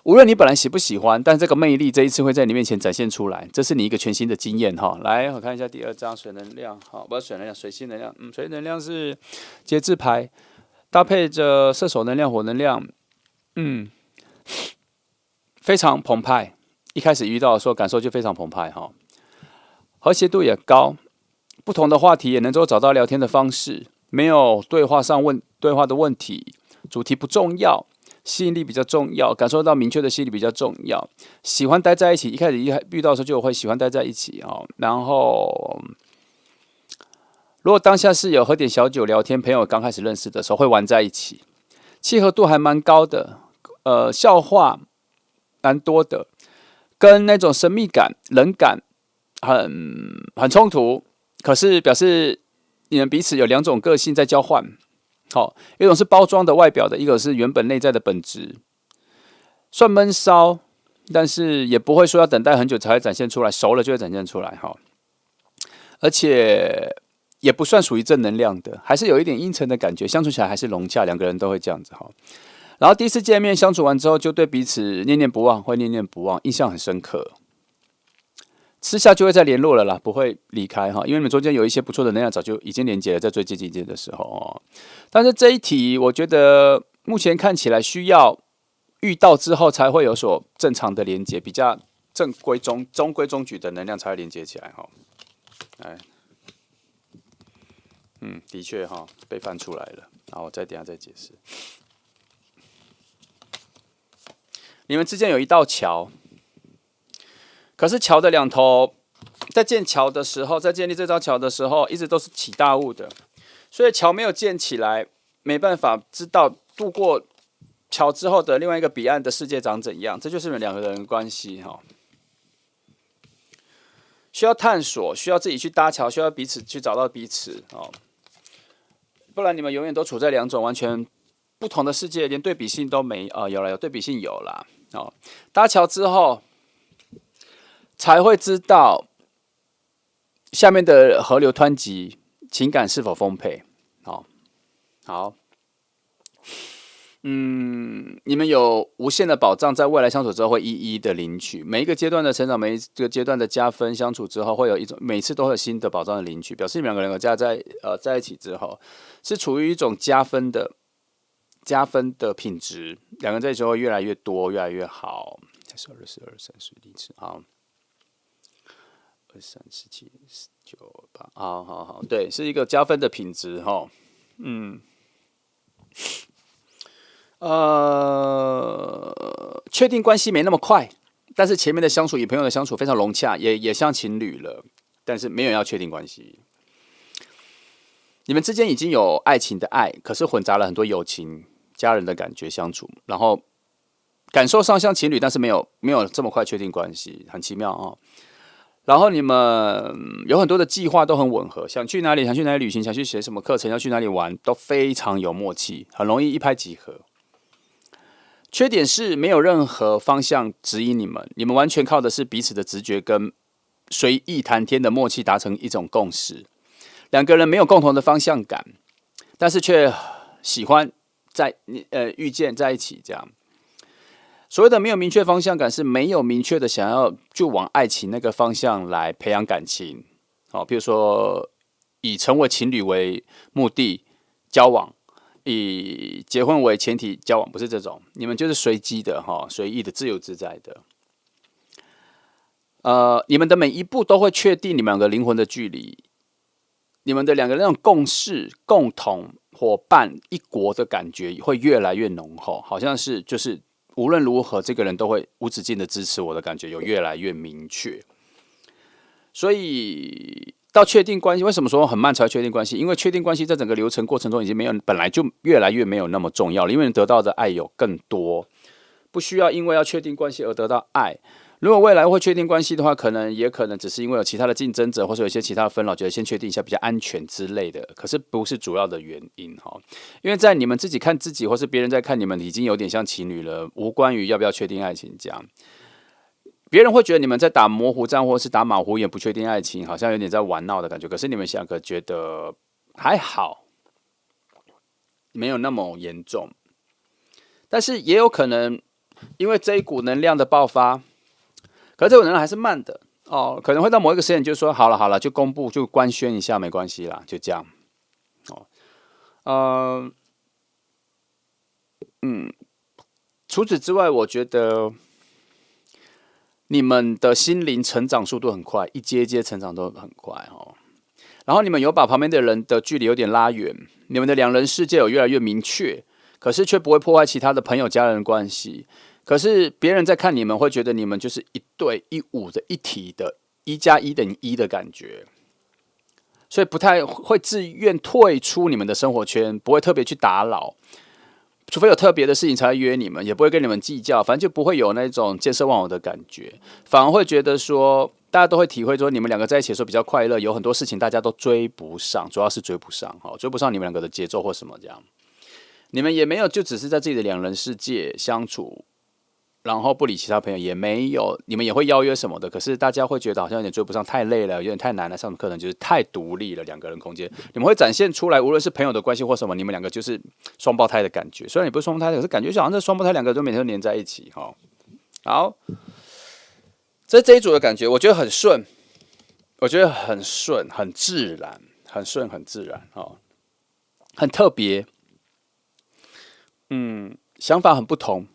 无论你本来喜不喜欢，但这个魅力这一次会在你面前展现出来，这是你一个全新的经验哈。来，我看一下第2张水能量，不是水能量，水星能量，水能量是节制牌，搭配着射手能量、火能量，非常澎湃。一开始遇到的时候，感受就非常澎湃哈，和谐度也高。不同的话题也能够找到聊天的方式，没有对话的问题，主题不重要，吸引力比较重要，感受到明确的吸引力比较重要，喜欢待在一起。一开始遇到的时候就会喜欢待在一起哦。然后，如果当下是有喝点小酒聊天，朋友刚开始认识的时候会玩在一起，契合度还蛮高的，笑话蛮多的，跟那种神秘感、冷感很冲突。可是表示你们彼此有2种个性在交换，一种是包装的外表的，一个是原本内在的本质，算闷骚，但是也不会说要等待很久才会展现出来，熟了就会展现出来哈。而且也不算属于正能量的，还是有一点阴沉的感觉，相处起来还是融洽，两个人都会这样子哈。然后第一次见面相处完之后，就对彼此念念不忘，会念念不忘，印象很深刻。私下就会再联络了啦，不会离开哈，因为你们中间有一些不错的能量，早就已经连接了，在最接近的时候哦。但是这一题，我觉得目前看起来需要遇到之后才会有所正常的连接，比较正规中规中矩的能量才会连接起来哈。哎，的确哈，被翻出来了，然后我等一下再解释。你们之间有一道桥。可是桥的两头，在建桥的时候，在建立这条桥的时候，一直都是起大雾的，所以桥没有建起来，没办法知道渡过桥之后的另外一个彼岸的世界长怎样。这就是你们两个人的关系哈，需要探索，需要自己去搭桥，需要彼此去找到彼此哦，不然你们永远都处在两种完全不同的世界，连对比性都没有对比性有啦哦，搭桥之后。才会知道下面的河流湍急，情感是否丰沛。好，你们有无限的保障，在未来相处之后会一一的领取。每一个阶段的成长，每一个阶段的加分，相处之后会有一种，每次都会有新的保障的领取，表示你们两个人在一起之后，是处于一种加分的品质，两个人在一起之后越来越多，越来越好。22、22、30、好。23、17、19、8，好，对，是一个加分的品质哈。确定关系没那么快，但是前面的相处与朋友的相处非常融洽，也像情侣了，但是没有要确定关系。你们之间已经有爱情的爱，可是混杂了很多友情、家人的感觉相处，然后感受上像情侣，但是没有这么快确定关系，很奇妙哦。然后你们有很多的计划都很吻合，想去哪里旅行，想去学什么课程，要去哪里玩，都非常有默契，很容易一拍即合。缺点是没有任何方向指引你们，你们完全靠的是彼此的直觉跟随意谈天的默契达成一种共识。两个人没有共同的方向感，但是却喜欢遇见在一起这样。所谓的没有明确方向感，是没有明确的想要就往爱情那个方向来培养感情。比如说以成为情侣为目的交往，以结婚为前提交往，不是这种，你们就是随机的随意的、自由自在的。你们的每一步都会确定你们两个灵魂的距离，你们的两个那种共识、共同伙伴、一国的感觉会越来越浓厚，好像是就是无论如何，这个人都会无止境的支持我的感觉有越来越明确。所以到确定关系，为什么说很慢才确定关系？因为确定关系在整个流程过程中已经本来就越来越没有那么重要了，因为得到的爱有更多，不需要因为要确定关系而得到爱。如果未来会确定关系的话，可能只是因为有其他的竞争者，或者有一些其他的纷扰，觉得先确定一下比较安全之类的。可是不是主要的原因哈，因为在你们自己看自己，或是别人在看你们，已经有点像情侣了，无关于要不要确定爱情这样。别人会觉得你们在打模糊战，或是打马虎眼，不确定爱情，好像有点在玩闹的感觉。可是你们两个觉得还好，没有那么严重。但是也有可能因为这一股能量的爆发。可是这种能量还是慢的可能会到某一个时间，就说好了，就公布就官宣一下，没关系啦，就这样除此之外，我觉得你们的心灵成长速度很快，一阶一阶成长都很快然后你们有把旁边的人的距离有点拉远，你们的两人世界有越来越明确，可是却不会破坏其他的朋友、家人关系。可是别人在看你们，会觉得你们就是一对一舞的一体的1+1等于1的感觉，所以不太会自愿退出你们的生活圈，不会特别去打扰，除非有特别的事情才会约你们，也不会跟你们计较，反正就不会有那种见色忘友的感觉，反而会觉得说，大家都会体会说，你们两个在一起的时候比较快乐，有很多事情大家都追不上，主要是追不上你们两个的节奏或什么这样，你们也没有就只是在自己的两人世界相处。然后不理其他朋友，也没有，你们也会邀约什么的，可是大家会觉得好像有点追不上，太累了，有点太难了。上课程就是太独立了，两个人空间，你们会展现出来，无论是朋友的关系或什么，你们两个就是双胞胎的感觉。虽然你不是双胞胎，可是感觉就好像这双胞胎两个都每天都黏在一起哈。好，这一组的感觉，我觉得很顺，我觉得很顺，很自然，很顺，很自然哦，很特别，想法很不同。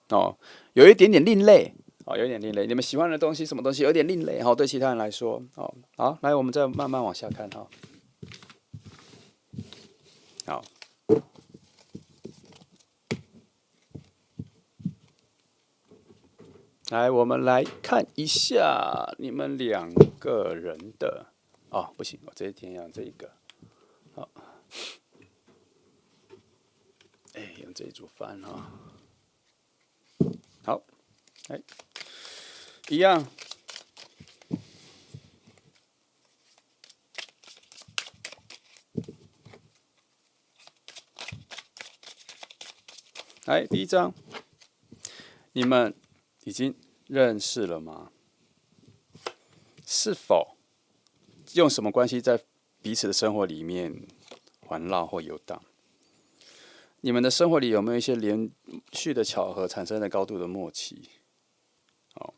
哦，有一点点另类哦，有一点另类。你们喜欢的东西，什么东西有点另类哈、哦？对其他人来说，哦，好，来，我们再慢慢往下看哈、哦。好，来，我们来看一下你们两个人的哦，不行，我这一天要这一个，好，哎，用这一组翻哈、哦。好，哎，一样。来，第一张，你们已经认识了吗？是否用什么关系在彼此的生活里面环绕或游荡？你们的生活里有没有一些连续的巧合产生的高度的默契？哦，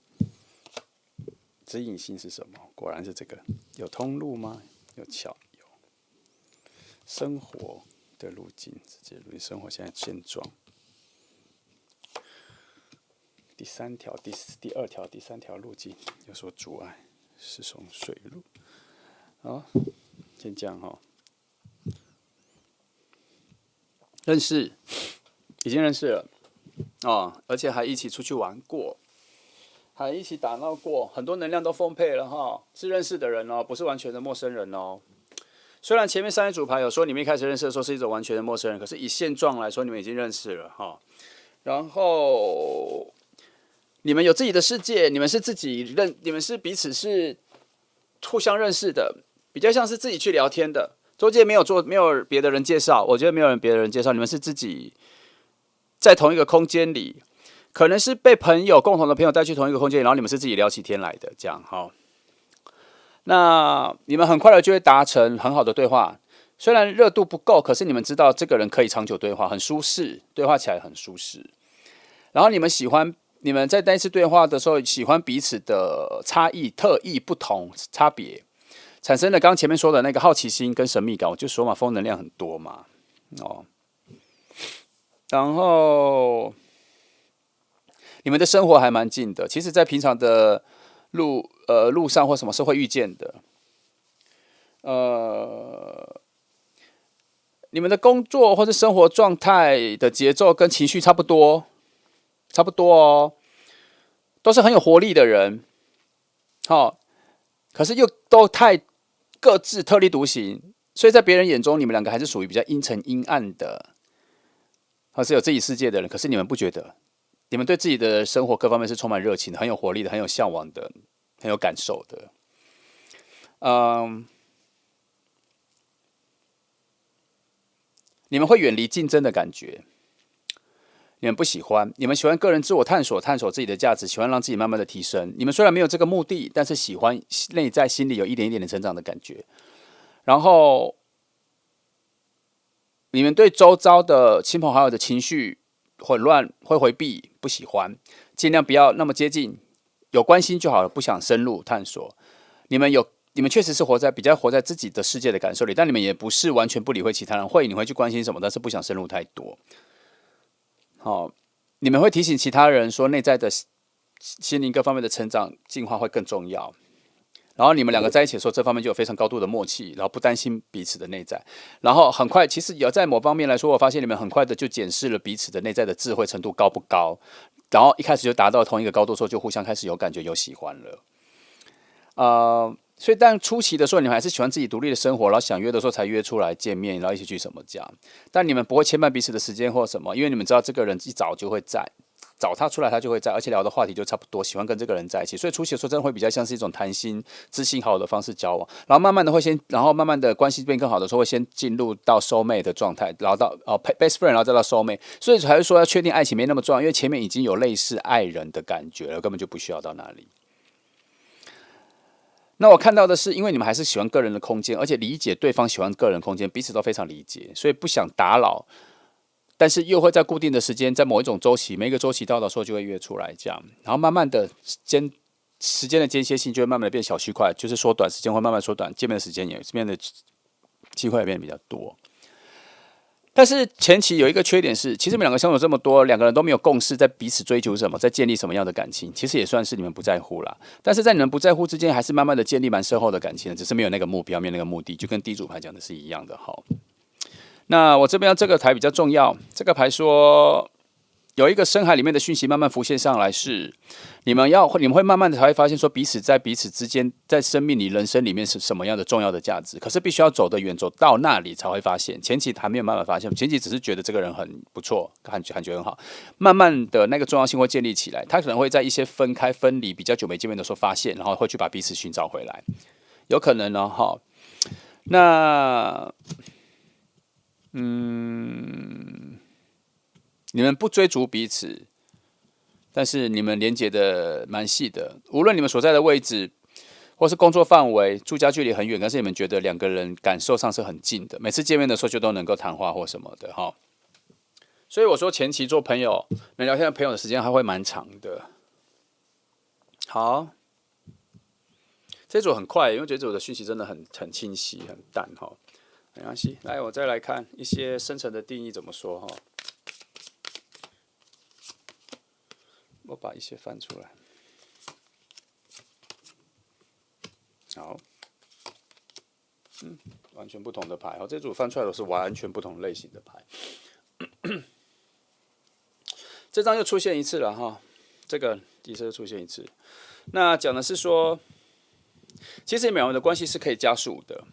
指引性是什么？果然是这个，有通路吗？有有生活的路径，直接路径，生活现在现状。第三条、第二条、第三条路径有所阻碍，是从水路。好，先这样哈。认识，已经认识了哦，而且还一起出去玩过，还一起打闹过，很多能量都丰沛了哈。是认识的人哦，不是完全的陌生人哦。虽然前面三组牌有说你们一开始认识的时候是一种完全的陌生人，可是以现状来说，你们已经认识了哈。然后你们有自己的世界，你们是自己你们是彼此是互相认识的，比较像是自己去聊天的。中间没有别的人介绍，我觉得没有别的人介绍，你们是自己在同一个空间里，可能是被共同的朋友带去同一个空间，然后你们是自己聊起天来的，这样哈。那你们很快的就会达成很好的对话，虽然热度不够，可是你们知道这个人可以长久对话，很舒适，对话起来很舒适。然后你们在那一次对话的时候，喜欢彼此的差异、特异、不同、差别，产生了刚刚前面说的那个好奇心跟神秘感。我就说嘛，风能量很多嘛，哦。然后你们的生活还蛮近的，其实，在平常的路上或什么是会遇见的。你们的工作或是生活状态的节奏跟情绪差不多，差不多哦，都是很有活力的人，好、哦，可是又都太各自特立独行，所以在别人眼中，你们两个还是属于比较阴沉阴暗的，还是有自己世界的人。可是你们不觉得，你们对自己的生活各方面是充满热情的，很有活力的，很有向往的，很有感受的。你们会远离竞争的感觉，你们不喜欢，你们喜欢个人自我探索，探索自己的价值，喜欢让自己慢慢的提升。你们虽然没有这个目的，但是喜欢内在心里有一点一点的成长的感觉。然后，你们对周遭的亲朋好友的情绪混乱会回避，不喜欢，尽量不要那么接近，有关心就好了，不想深入探索。你们确实是比较活在自己的世界的感受里，但你们也不是完全不理会其他人，你会去关心什么，但是不想深入太多。好、你们会提醒其他人说，内在的心灵各方面的成长进化会更重要。然后你们两个在一起的时候，这方面就有非常高度的默契，然后不担心彼此的内在。然后很快，其实也在某方面来说，我发现你们很快的就检视了彼此的内在的智慧程度高不高。然后一开始就达到同一个高度的时候，就互相开始有感觉、有喜欢了。所以但初期的时候，你们还是喜欢自己独立的生活，然后想约的时候才约出来见面，然后一起去什么这样。但你们不会牵绊彼此的时间或什么，因为你们知道这个人一早就会在，找他出来，他就会在，而且聊的话题就差不多，喜欢跟这个人在一起。所以初期的时候，真的会比较像是一种谈心、知心好友的方式交往，然后慢慢的会先，然后慢慢的关系变更好的时候，会先进入到 soul mate 的状态，然后到best friend，然后再到 soul mate。所以才会说要确定爱情没那么重要，因为前面已经有类似爱人的感觉了，根本就不需要到那里。那我看到的是，因为你们还是喜欢个人的空间，而且理解对方喜欢个人空间，彼此都非常理解，所以不想打扰，但是又会在固定的时间，在某一种周期，每一个周期到的时候就会约出来这样，然后慢慢的时间的间歇性就会慢慢的变小区块，就是缩短时间会慢慢缩短，见面的时间也变得机会也变得比较多。但是前期有一个缺点是，其实你们两个相处这么多，两个人都没有共识，在彼此追求什么，在建立什么样的感情，其实也算是你们不在乎啦。但是在你们不在乎之间，还是慢慢的建立蛮深厚的感情的，只是没有那个目标，没有那个目的，就跟地主牌讲的是一样的哈。那我这边这个牌比较重要，这个牌说有一个深海里面的讯息慢慢浮现上来是，你们会慢慢的才会发现说彼此在彼此之间，在生命里人生里面是什么样的重要的价值，可是必须要走得远，走到那里才会发现，前期还没有办法发现，前期只是觉得这个人很不错，感觉很好，慢慢的那个重要性会建立起来，他可能会在一些分开分离比较久没见面的时候发现，然后会去把彼此寻找回来，有可能呢哈。那你们不追逐彼此，但是你们连接的蛮细的。无论你们所在的位置，或是工作范围、住家距离很远，但是你们觉得两个人感受上是很近的。每次见面的时候就都能够谈话或什么的哈。所以我说前期做朋友、能聊天的朋友的时间还会蛮长的。好，这组很快，因为这组的讯息真的很清晰、很淡哈。没关系，来我再来看一些深层的定义怎么说哈。我把一些翻出来。好，完全不同的牌。好，这组翻出来都是完全不同类型的牌。这张又出现一次了哈，这个第一次又出现一次。那讲的是说，其实你们两个的关系是可以加速的。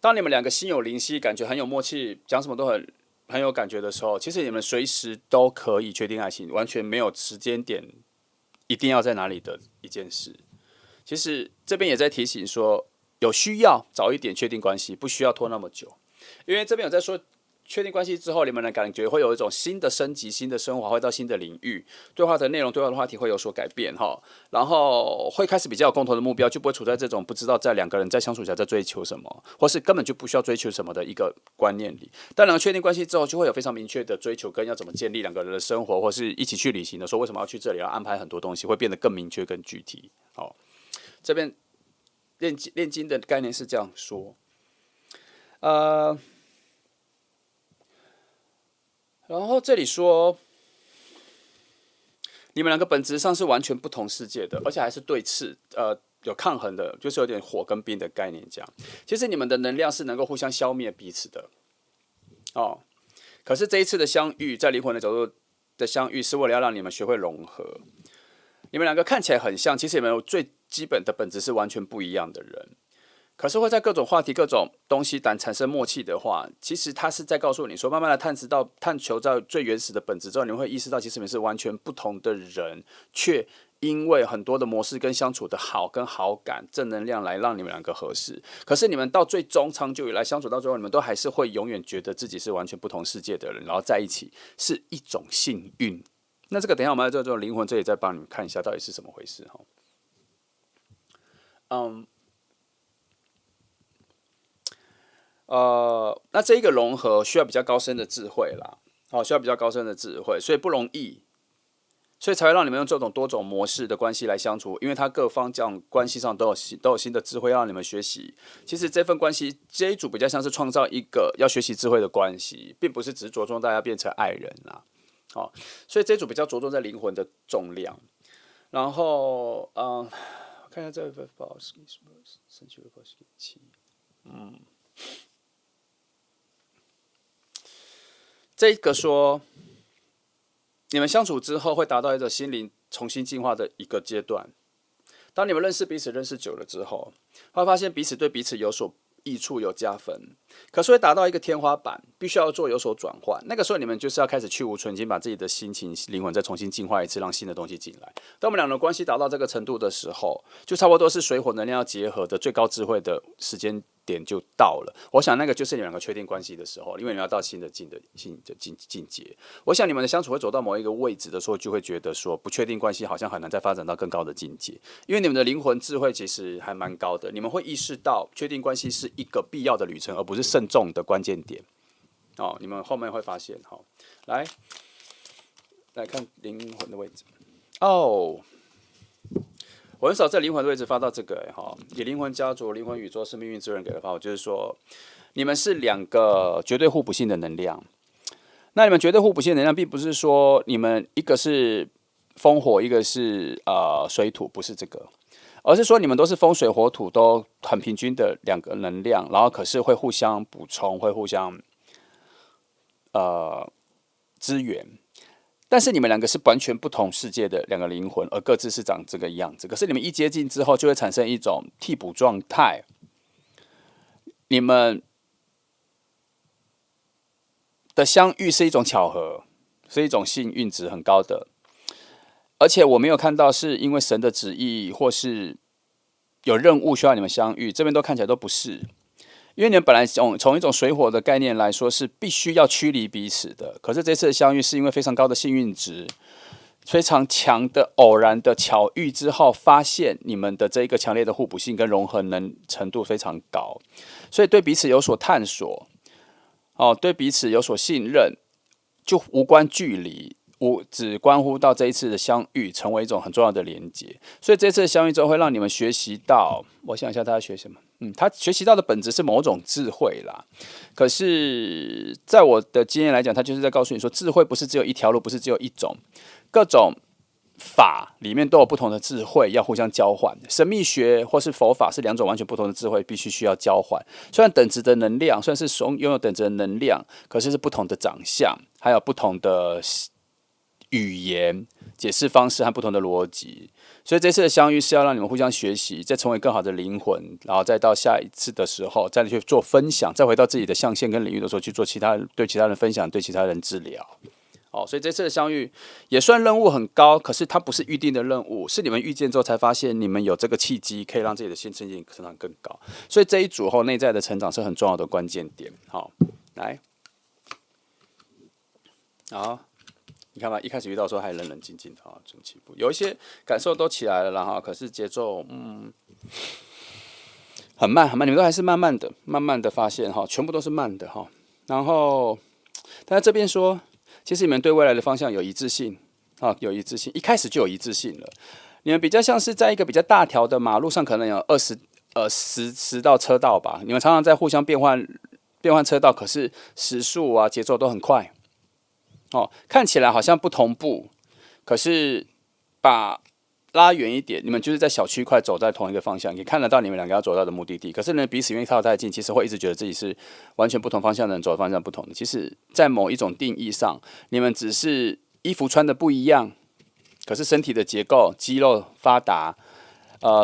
当你们两个心有灵犀，感觉很有默契，讲什么都很有感觉的时候，其实你们随时都可以确定爱情，完全没有时间点一定要在哪里的一件事。其实这边也在提醒说，有需要早一点确定关系，不需要拖那么久。因为这边有在说，确定关系之后，你们的感觉会有一种新的升级、新的升华，会到新的领域，对话的内容、对话的话题会有所改变哈。然后会开始比较有共同的目标，就不会处在这种不知道在两个人在相处下在追求什么，或是根本就不需要追求什么的一个观念里。当两个确定关系之后，就会有非常明确的追求跟要怎么建立两个人的生活，或是一起去旅行的时候，为什么要去这里，要安排很多东西，会变得更明确、更具体。好，这边炼金的概念是这样说，然后这里说，你们两个本质上是完全不同世界的，而且还是对峙，有抗衡的，就是有点火跟冰的概念这样。其实你们的能量是能够互相消灭彼此的，哦。可是这一次的相遇，在灵魂的角度的相遇，是为了要让你们学会融合。你们两个看起来很像，其实你们最基本的本质是完全不一样的人。可是会在各种话题、各种东西产生默契的话，其实他是在告诉你说，慢慢的探求到最原始的本质之后，你会意识到，其实你们是完全不同的人，却因为很多的模式跟相处的好跟好感、正能量来让你们两个合适。可是你们到最终长久以来相处到最后，你们都还是会永远觉得自己是完全不同世界的人，然后在一起是一种幸运。那这个等一下我们在这种灵魂这里再帮你们看一下到底是怎么回事哈。那这一个融合需要比较高深的智慧啦，需要比较高深的智慧，所以不容易，所以才会让你们用这种多种模式的关系来相处，因为它各方这样关系上都有新的智慧让你们学习。其实这份关系这一组比较像是创造一个要学习智慧的关系，并不是只是着重大家变成爱人啦。所以这一组比较着重在灵魂的重量。然后，看一下这个不好意思，神奇的不好意思，这个说，你们相处之后会达到一个心灵重新进化的一个阶段。当你们认识彼此认识久了之后，会发现彼此对彼此益处有加分，可是会达到一个天花板，必须要做有所转换。那个时候你们就是要开始去无存菁，把自己的心情、灵魂再重新净化一次，让新的东西进来。当我们两人关系达到这个程度的时候，就差不多是水火能量要结合的最高智慧的时间点就到了。我想那个就是你们两个确定关系的时候，因为你们要到新的境界。我想你们的相处会走到某一个位置的时候，就会觉得说不确定关系好像很难再发展到更高的境界，因为你们的灵魂智慧其实还蛮高的，你们会意识到确定关系是一个必要的旅程，而不是慎重的关键点。哦，你们后面会发现，好，来看灵魂的位置。哦，我很少在灵魂的位置发到这个，以灵魂家族、灵魂宇宙是命运之人给的话，我就是说，你们是两个绝对互补性的能量。那你们绝对互补性的能量，并不是说你们一个是风火，一个是水土，不是这个，而是说你们都是风水火土都很平均的两个能量，然后可是会互相补充，会互相支援。但是你们两个是完全不同世界的两个灵魂，而各自是长这个样子。可是你们一接近之后，就会产生一种替补状态。你们的相遇是一种巧合，是一种幸运值很高的。而且我没有看到是因为神的旨意，或是有任务需要你们相遇，这边都看起来都不是。因为你们本来从一种水火的概念来说，是必须要驱离彼此的。可是这次的相遇是因为非常高的幸运值，非常强的偶然的巧遇之后，发现你们的这一个强烈的互补性跟融合程度非常高，所以对彼此有所探索，对彼此有所信任，就无关距离。只关乎到这一次的相遇，成为一种很重要的连接。所以这次的相遇之后，会让你们学习到，我想一下，他在学什么？他学习到的本质是某种智慧啦。可是，在我的经验来讲，他就是在告诉你说，智慧不是只有一条路，不是只有一种，各种法里面都有不同的智慧要互相交换。神秘学或是佛法是两种完全不同的智慧，必须需要交换。虽然等值的能量，虽然是拥有等值的能量，可是是不同的长相，还有不同的语言解释方式和不同的逻辑，所以这次的相遇是要让你们互相学习，再成为更好的灵魂，然后再到下一次的时候再去做分享，再回到自己的象限跟领域的时候去做对其他人分享，对其他人治疗。所以这次的相遇也算任务很高，可是它不是预定的任务，是你们遇见之后才发现你们有这个契机，可以让自己的心成长更高。所以这一组后内在的成长是很重要的关键点。好，来，好。你看吧，一开始遇到的时候还冷静静的这种起伏，有一些感受都起来了啦可是节奏很慢很慢，你们都还是慢慢的发现全部都是慢的然后，但是这边说，其实你们对未来的方向有一致性有一致性，一开始就有一致性了。你们比较像是在一个比较大条的马路上，可能有10道车道吧，你们常常在互相变换车道，可是时速节奏都很快。看起来好像不同步，可是把拉远一点，你们就是在小区块走在同一个方向，也看得到你们两个要走到的目的地。可是呢，彼此因为靠太近，其实会一直觉得自己是完全不同方向的人，走的方向不同的。其实，在某一种定义上，你们只是衣服穿的不一样，可是身体的结构、肌肉发达。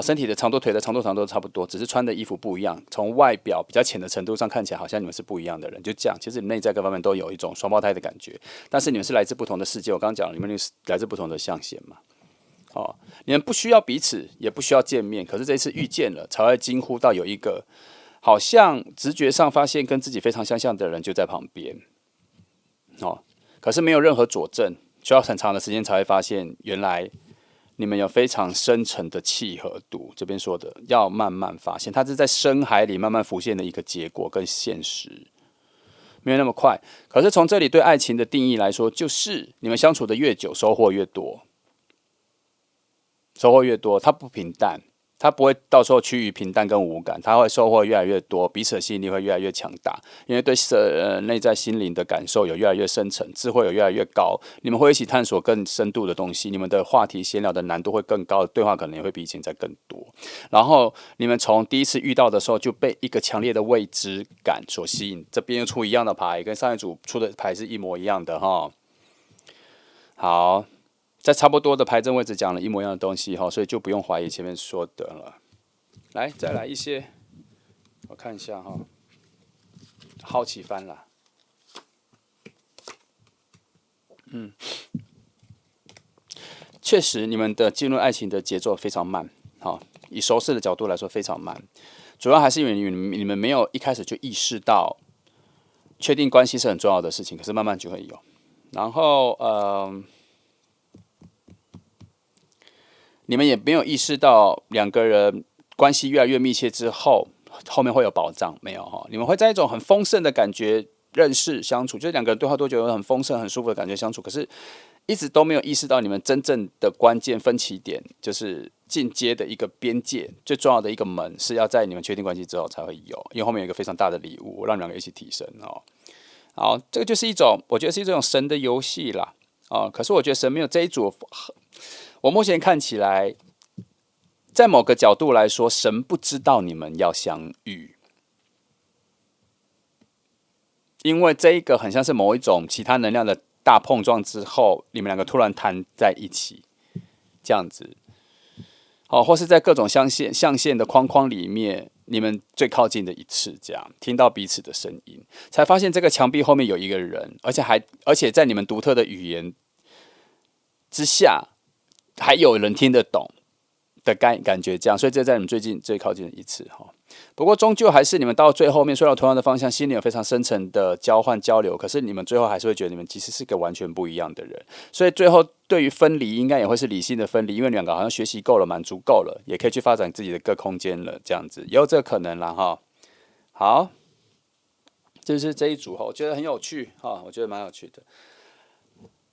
身体的长度、腿的长度都差不多，只是穿的衣服不一样。从外表比较浅的程度上看起来，好像你们是不一样的人。就这样，其实你内在各方面都有一种双胞胎的感觉，但是你们是来自不同的世界。我刚刚讲了，你们是来自不同的象限嘛。你们不需要彼此，也不需要见面，可是这一次遇见了，才会惊呼到有一个好像直觉上发现跟自己非常相像的人就在旁边。可是没有任何佐证，需要很长的时间才会发现，原来你们有非常深层的契合度，这边说的要慢慢发现，它是在深海里慢慢浮现的一个结果跟现实，没有那么快。可是从这里对爱情的定义来说，就是你们相处的越久，收获越多，它不平淡，它不会到时候趋于平淡跟无感，它会收获越来越多，彼此的吸引力会越来越强大，因为对内在心灵的感受有越来越深层，智慧有越来越高，你们会一起探索更深度的东西，你们的话题闲聊的难度会更高，对话可能也会比以前再更多。然后你们从第一次遇到的时候就被一个强烈的未知感所吸引，这边又出一样的牌，跟上一组出的牌是一模一样的好。在差不多的牌阵位置讲了一模一样的东西所以就不用怀疑前面说的了。来，再来一些我看一下哈，好奇翻了。确实，你们的进入爱情的节奏非常慢，好，以熟识的角度来说非常慢，主要还是因为你们没有一开始就意识到，确定关系是很重要的事情，可是慢慢就会有。然后你们也没有意识到两个人关系越来越密切之后，后面会有保障，没有哈？你们会在一种很丰盛的感觉认识相处，就是两个人对话多久有很丰盛、很舒服的感觉相处，可是一直都没有意识到你们真正的关键分歧点，就是进阶的一个边界，最重要的一个门是要在你们确定关系之后才会有，因为后面有一个非常大的礼物，让两个一起提升哦。好，这个就是一种，我觉得是一种神的游戏啦。可是我觉得神没有这一组，我目前看起来，在某个角度来说，神不知道你们要相遇，因为这一个很像是某一种其他能量的大碰撞之后，你们两个突然弹在一起，这样子。或是在各种象限的框框里面，你们最靠近的一次，这样听到彼此的声音，才发现这个墙壁后面有一个人，而且在你们独特的语言之下，还有人听得懂的感觉，这样，所以这在你们最近最靠近的一次哈。不过终究还是你们到最后面，虽然同样的方向，心里有非常深层的交换交流，可是你们最后还是会觉得你们其实是个完全不一样的人。所以最后对于分离，应该也会是理性的分离，因为两个好像学习够了，满足够了，也可以去发展自己的各空间了，这样子也有这个可能啦哈。好，这是这一组哈，我觉得很有趣哈，我觉得蛮有趣的。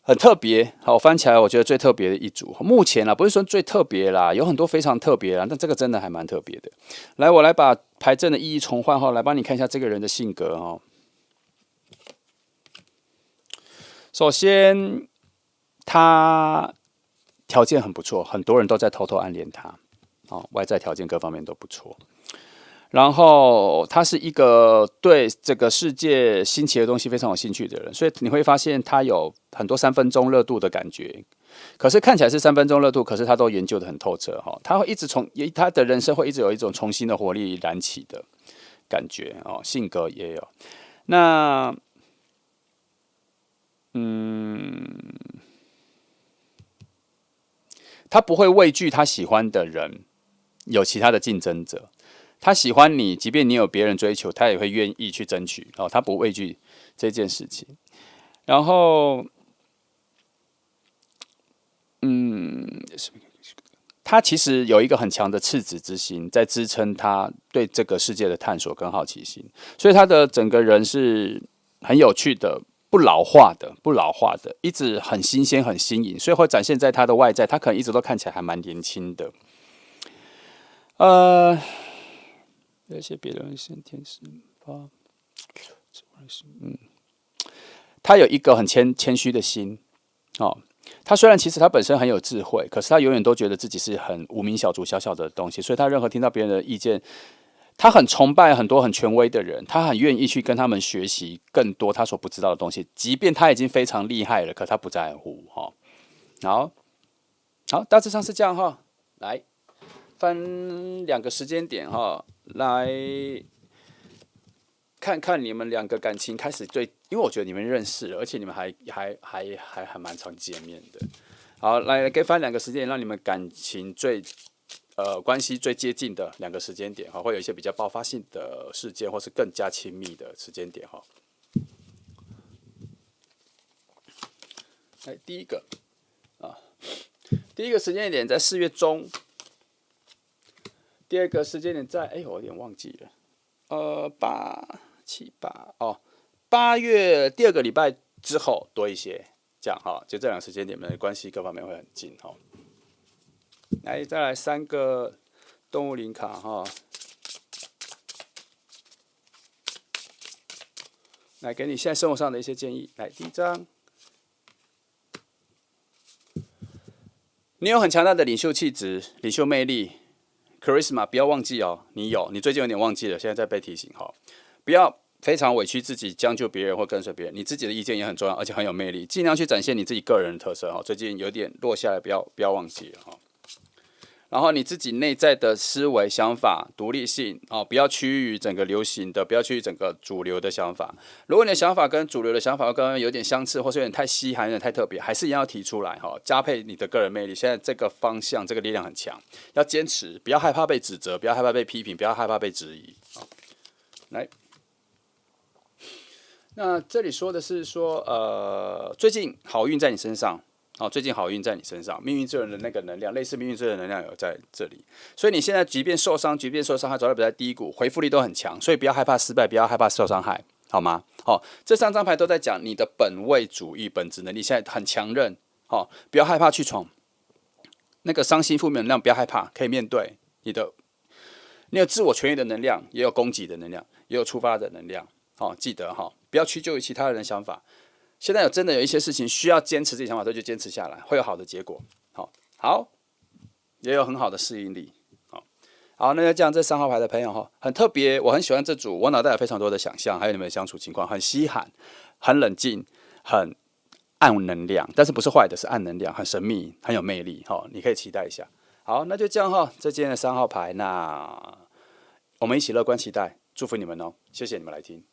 很特别，好，我翻起来，我觉得最特别的一组，目前啦，不是说最特别啦，有很多非常特别啦，但这个真的还蛮特别的。来，我来把牌阵的意义重换后，来帮你看一下这个人的性格哦。首先，他条件很不错，很多人都在偷偷暗恋他，外在条件各方面都不错。然后他是一个对这个世界新奇的东西非常有兴趣的人，所以你会发现他有很多3分钟热度的感觉。可是看起来是3分钟热度，可是他都研究的很透彻哈。他会一直他的人生会一直有一种重新的活力燃起的感觉哦，性格也有。那他不会畏惧他喜欢的人有其他的竞争者。他喜欢你，即便你有别人追求，他也会愿意去争取哦。他不畏惧这件事情。然后，他其实有一个很强的赤子之心，在支撑他对这个世界的探索跟好奇心。所以他的整个人是很有趣的，不老化的，一直很新鲜、很新颖，所以会展现在他的外在。他可能一直都看起来还蛮年轻的。有些别人先天是他有一个很谦虚的心哦。他虽然其实他本身很有智慧，可是他永远都觉得自己是很无名小卒、小小的东西，所以他任何听到别人的意见，他很崇拜很多很权威的人，他很愿意去跟他们学习更多他所不知道的东西，即便他已经非常厉害了，可他不在乎哈。好，大致上是这样哈。来翻2个时间点哈。来看看你们两个感情开始因为我觉得你们认识了，而且你们还蛮常见面的。好，来给翻2个时间点，让你们感情关系最接近的2个时间点哈，会有一些比较爆发性的事件，或是更加亲密的时间点哈。来，第一个时间点在4月中。第2个时间点在我有点忘记了，8月第2个礼拜之后多一些，这样哈，就这2个时间点，你们的关系各方面会很近哈。来，再来3个动物灵卡哈，来给你现在生活上的一些建议。来，第1张，你有很强大的领袖气质、领袖魅力。charisma 不要忘记哦，你最近有点忘记了，现在在被提醒哈，不要非常委屈自己，将就别人或跟随别人，你自己的意见也很重要，而且很有魅力，尽量去展现你自己个人的特色哈。最近有点落下来，不要忘记了哈。然后你自己内在的思维、想法、独立性哦，不要趋于整个流行的，不要趋于整个主流的想法。如果你的想法跟主流的想法跟有点相似，或是有点太稀罕、有点太特别，还是一样要提出来哈，加配你的个人魅力。现在这个方向、这个力量很强，要坚持，不要害怕被指责，不要害怕被批评，不要害怕被质疑。来，那这里说的是说，最近好运在你身上。哦，最近好运在你身上，命运之轮的那个能量，类似命运之轮的能量有在这里，所以你现在即便受伤，还走到比较低谷，回复力都很强，所以不要害怕失败，不要害怕受伤害，好吗？好、这3张牌都在讲你的本位主义、本质能力现在很强韧，好、不要害怕去闯那个伤心负面能量，不要害怕，可以面对你有自我权益的能量，也有攻击的能量，也有出发的能量，好、记得哈、不要屈就于其他人的想法。现在真的有一些事情需要坚持自己想法，就坚持下来，会有好的结果。好，也有很好的适应力。好，那就这样，这3号牌的朋友哈，很特别，我很喜欢这组，我脑袋有非常多的想象，还有你们的相处情况，很稀罕，很冷静，很暗能量，但是不是坏的，是暗能量，很神秘，很有魅力。你可以期待一下。好，那就这样哈，这今天的3号牌，那我们一起乐观期待，祝福你们哦，谢谢你们来听。